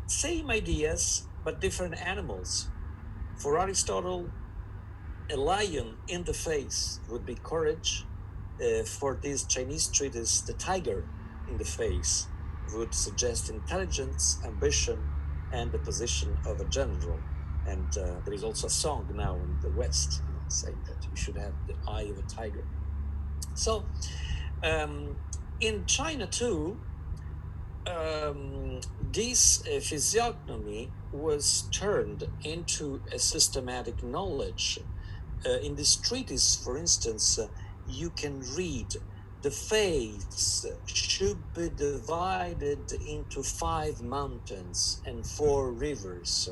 same ideas, but different animals. For Aristotle, a lion in the face would be courage. For this Chinese treatise, the tiger in the face would suggest intelligence, ambition, and the position of a general. And there is also a song now in the West, saying that you should have the eye of a tiger. So in China too, this physiognomy was turned into a systematic knowledge. In this treatise, for instance, you can read the face should be divided into 5 mountains and 4 rivers.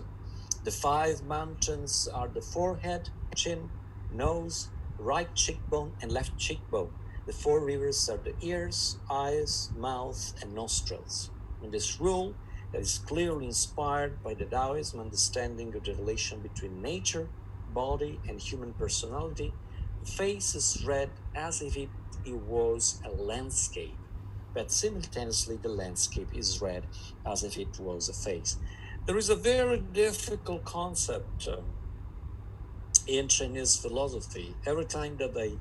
The 5 mountains are the forehead, chin, nose, right cheekbone, and left cheekbone. The 4 rivers are the ears, eyes, mouth, and nostrils. In this rule, that is clearly inspired by the Taoism understanding of the relation between nature, body, and human personality, the face is read as if it was a landscape, but simultaneously the landscape is read as if it was a face. There is a very difficult concept in Chinese philosophy. Every time that I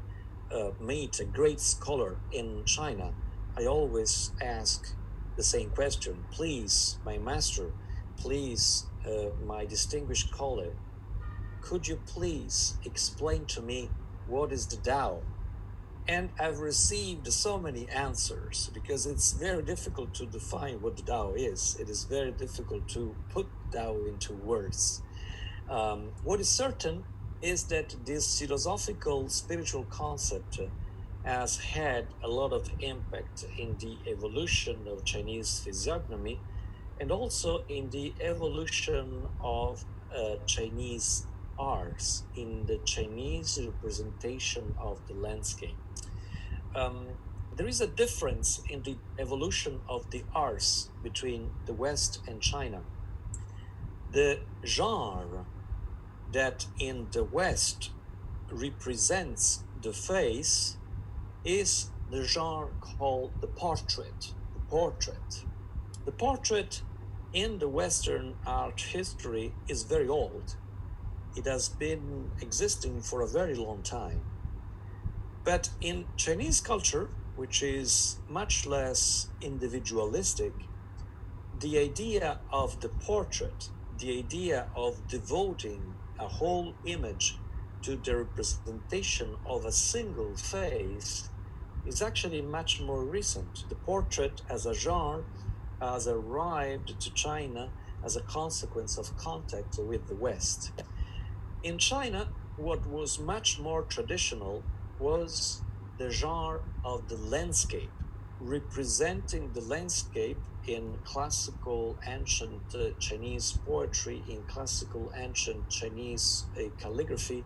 meet a great scholar in China, I always ask the same question. Please, my master, please, my distinguished colleague, could you please explain to me what is the Tao? And I've received so many answers because it's very difficult to define what the Tao is. It is very difficult to put Tao into words. What is certain is that this philosophical spiritual concept has had a lot of impact in the evolution of Chinese physiognomy and also in the evolution of Chinese arts, in the Chinese representation of the landscape. There is a difference in the evolution of the arts between the West and China. The genre that in the West represents the face is the genre called the portrait. The portrait. The portrait in the Western art history is very old. It has been existing for a very long time. But in Chinese culture, which is much less individualistic, the idea of the portrait, the idea of devoting a whole image to the representation of a single face is actually much more recent. The portrait as a genre has arrived to China as a consequence of contact with the West. In China, what was much more traditional was the genre of the landscape, representing the landscape in classical ancient Chinese poetry, in classical ancient Chinese calligraphy,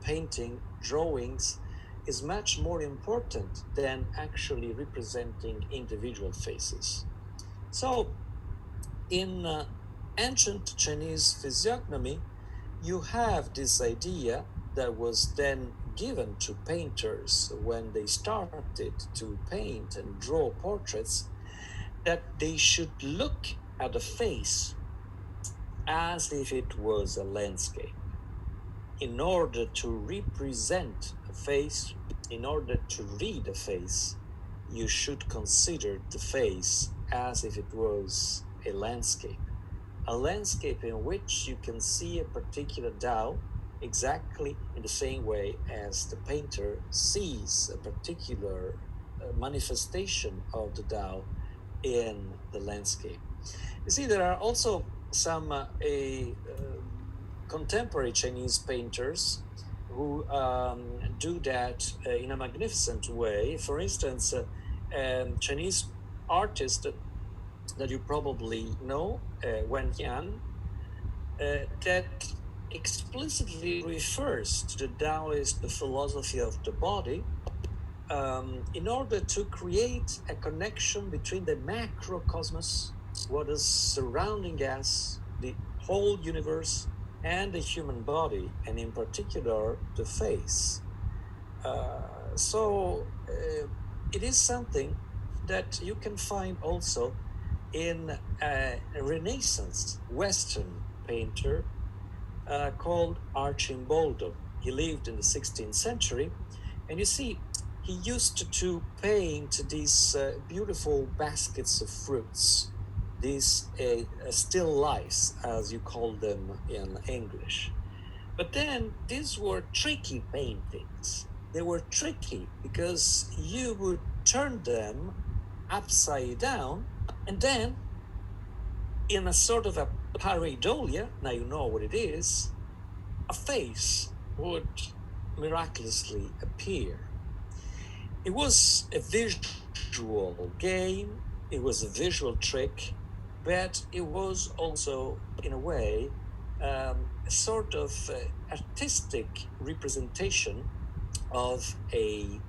painting, drawings, is much more important than actually representing individual faces. So, in ancient Chinese physiognomy, you have this idea that was then given to painters when they started to paint and draw portraits, that they should look at a face as if it was a landscape. In order to represent a face, in order to read a face, you should consider the face as if it was a landscape in which you can see a particular Tao exactly in the same way as the painter sees a particular manifestation of the Tao in the landscape. You see, there are also some contemporary Chinese painters who do that in a magnificent way. For instance, Chinese artist that you probably know, Wen Yan, that explicitly refers to the Taoist philosophy of the body in order to create a connection between the macrocosmos, what is surrounding us, the whole universe, and the human body, and in particular, the face. So it is something that you can find also in a Renaissance Western painter called Arcimboldo. He lived in the 16th century, and you see, he used to paint these beautiful baskets of fruits, these still lifes, as you call them in English. But then these were tricky paintings. They were tricky because you would turn them upside down, and then in a sort of a pareidolia, now you know what it is, a face would miraculously appear. It was a visual game, it was a visual trick, but it was also, in a way, a sort of artistic representation of a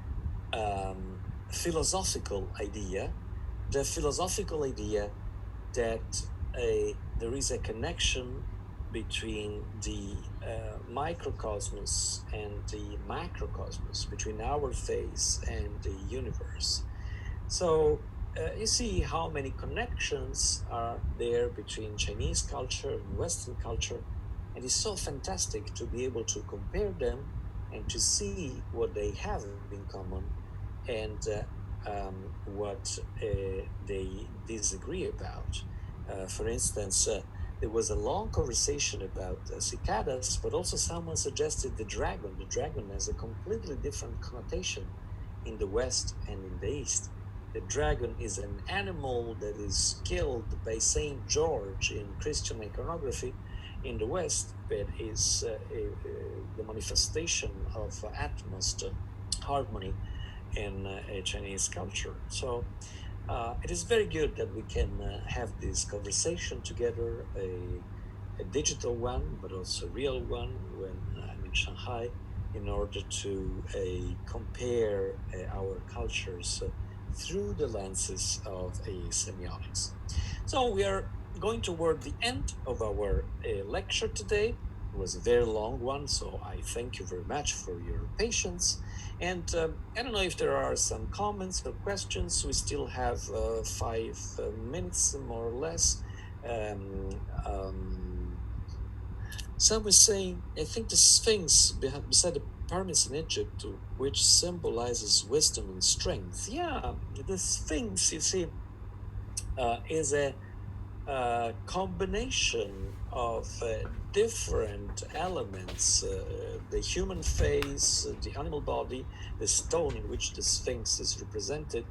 philosophical idea, the philosophical idea that there is a connection between the microcosmos and the macrocosmos, between our face and the universe. So you see how many connections are there between Chinese culture and Western culture, and it's so fantastic to be able to compare them and to see what they have in common and what they disagree about. For instance, there was a long conversation about cicadas, but also someone suggested the dragon. The dragon has a completely different connotation in the West and in the East. The dragon is an animal that is killed by Saint George in Christian iconography in the West, but is the manifestation of utmost harmony in Chinese culture. So it is very good that we can have this conversation together, a digital one, but also a real one when I'm in Shanghai, in order to compare our cultures through the lenses of a semiotics. So we are going toward the end of our lecture today. It was a very long one, so I thank you very much for your patience. And I don't know if there are some comments or questions. We still have 5 minutes, more or less. Um, um, some was saying, I think the Sphinx beside the pyramids in Egypt, which symbolizes wisdom and strength. Yeah, the Sphinx, you see, is a combination of different elements, the human face, the animal body, the stone in which the Sphinx is represented,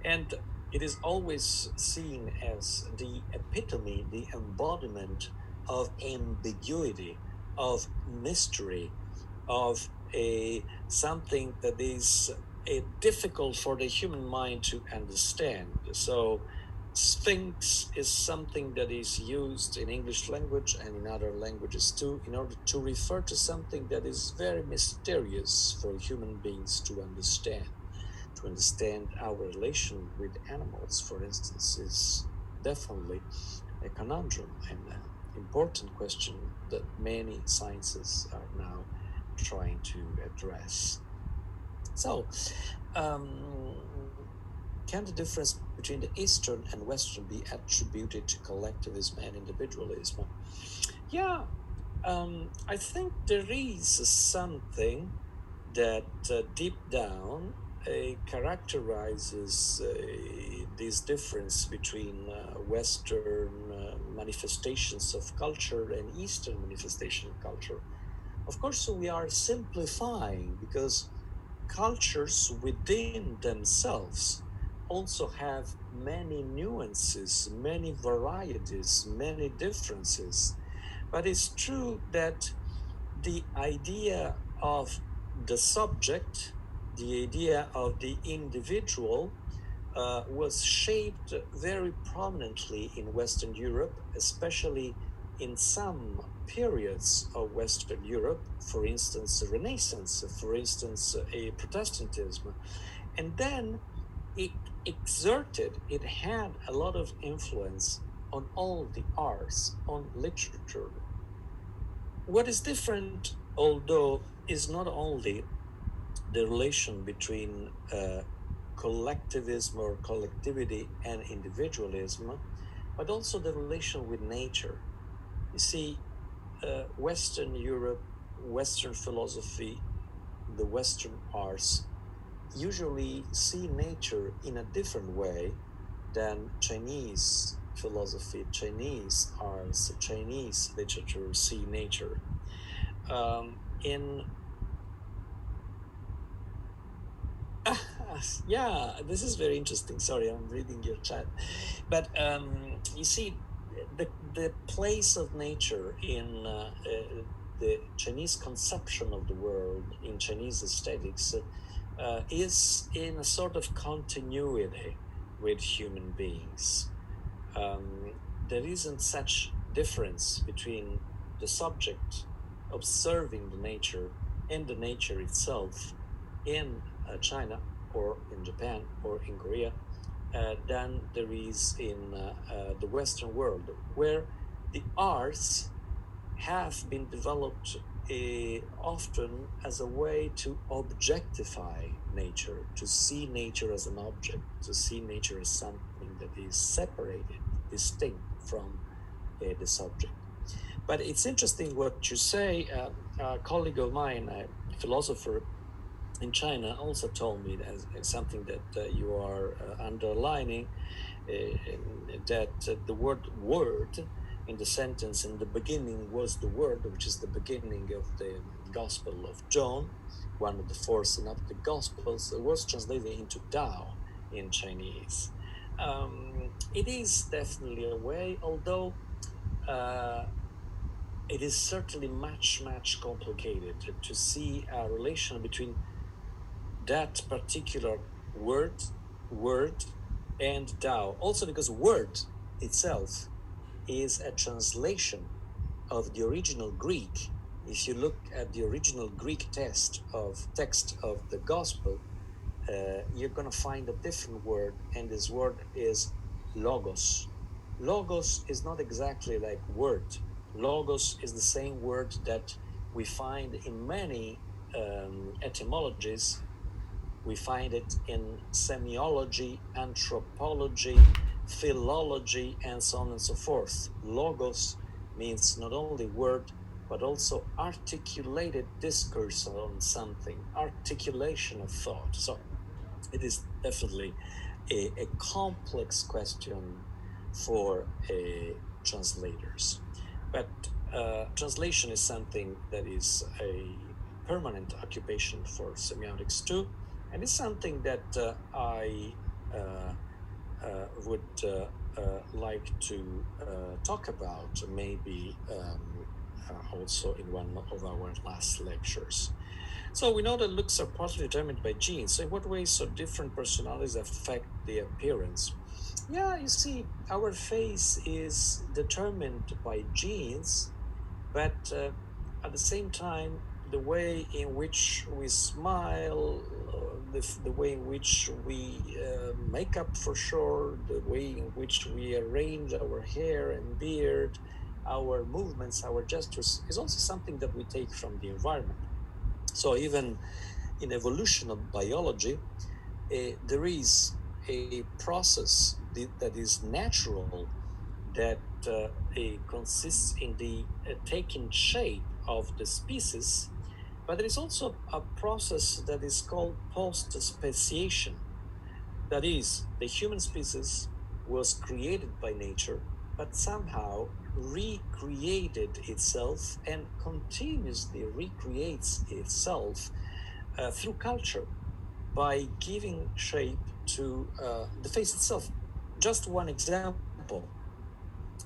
and it is always seen as the epitome, the embodiment of ambiguity, of mystery, of a something that is difficult for the human mind to understand. So Sphinx is something that is used in English language and in other languages too, in order to refer to something that is very mysterious for human beings to understand. To understand our relation with animals, for instance, is definitely a conundrum and an important question that many sciences are now trying to address. So, um, can the difference between the Eastern and Western be attributed to collectivism and individualism? Yeah, I think there is something that deep down characterizes this difference between Western manifestations of culture and Eastern manifestation of culture. Of course, we are simplifying because cultures within themselves also have many nuances, many varieties, many differences. But it's true that the idea of the subject, the idea of the individual, was shaped very prominently in Western Europe, especially in some periods of Western Europe, for instance, the Renaissance, for instance, a Protestantism. And then it it had a lot of influence on all the arts, on literature. What is different, although, is not only the relation between collectivism or collectivity and individualism, but also the relation with nature. You see, Western Europe, Western philosophy, the Western arts usually see nature in a different way than Chinese philosophy, Chinese arts, Chinese literature see nature. In yeah, this is very interesting. Sorry, I'm reading your chat, but you see, the place of nature in the Chinese conception of the world, in Chinese aesthetics, is in a sort of continuity with human beings. There isn't such difference between the subject observing the nature and the nature itself in China or in Japan or in Korea than there is in the Western world, where the arts have been developed often as a way to objectify nature, to see nature as an object, to see nature as something that is separated, distinct from the subject. But it's interesting what you say. A colleague of mine, a philosopher in China, also told me as something that you are underlining that the word in the sentence in the beginning was the word, which is the beginning of the Gospel of John, one of the four synoptic Gospels, was translated into Tao in Chinese. It is definitely a way, although uh, it is certainly much, much complicated to see a relation between that particular word, and Tao. Also because word itself is a translation of the original Greek. If you look at the original Greek text of the gospel, you're going to find a different word, and this word is logos. Logos is not exactly like word. Logos is the same word that we find in many etymologies. We find it in semiology, anthropology, philology, and so on and so forth. Logos means not only word, but also articulated discourse on something, articulation of thought. So it is definitely a complex question for translators. But translation is something that is a permanent occupation for semiotics too, and it's something that I would like to talk about, maybe also in one of our last lectures. So we know that looks are partly determined by genes. So in what ways so different personalities affect the appearance? Yeah, you see, our face is determined by genes, but at the same time, the way in which we smile, the way in which we make up for sure, the way in which we arrange our hair and beard, our movements, our gestures, is also something that we take from the environment. So even in evolutional biology, there is a process that is natural that consists in the taking shape of the species, but there is also a process that is called post-speciation. That is, the human species was created by nature, but somehow recreated itself and continuously recreates itself through culture by giving shape to the face itself. Just one example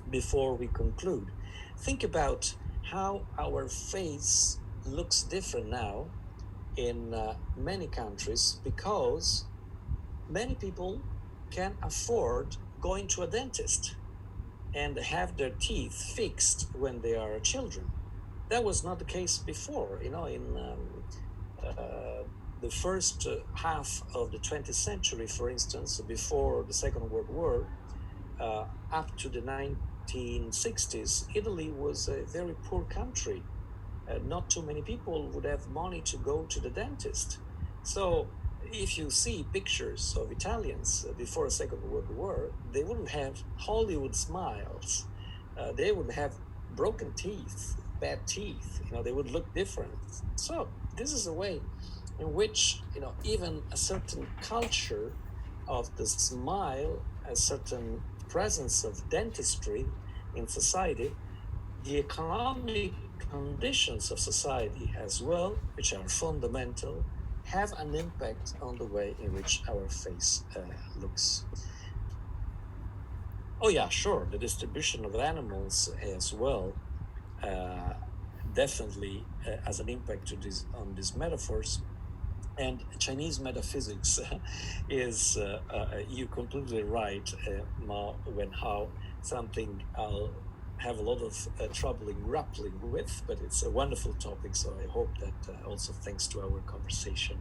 before we conclude. Think about how our face looks different now in many countries because many people can afford going to a dentist and have their teeth fixed when they are children. That was not the case before. In the first half of the 20th century, for instance, before the Second World War, up to the 1960s, Italy was a very poor country. Not too many people would have money to go to the dentist. So if you see pictures of Italians before the Second World War, they wouldn't have Hollywood smiles. They would have broken teeth, bad teeth. They would look different. So this is a way in which even a certain culture of the smile, a certain presence of dentistry in society, the economic conditions of society as well, which are fundamental, have an impact on the way in which our face looks. Oh yeah, sure, the distribution of animals as well uh, definitely has an impact on these metaphors. And Chinese metaphysics is, you're completely right, Ma, when how something I'll have a lot of trouble in grappling with, but it's a wonderful topic. So I hope that also thanks to our conversation,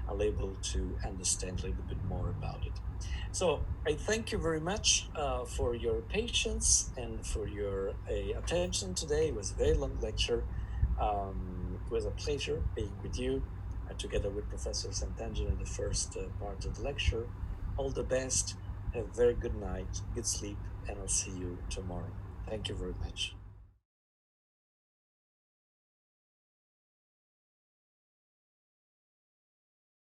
I'll able to understand a little bit more about it. So I thank you very much for your patience and for your attention today. It was a very long lecture. It was a pleasure being with you together with Professor Santangelo in the first part of the lecture. All the best. Have a very good night, good sleep, and I'll see you tomorrow. Thank you very much.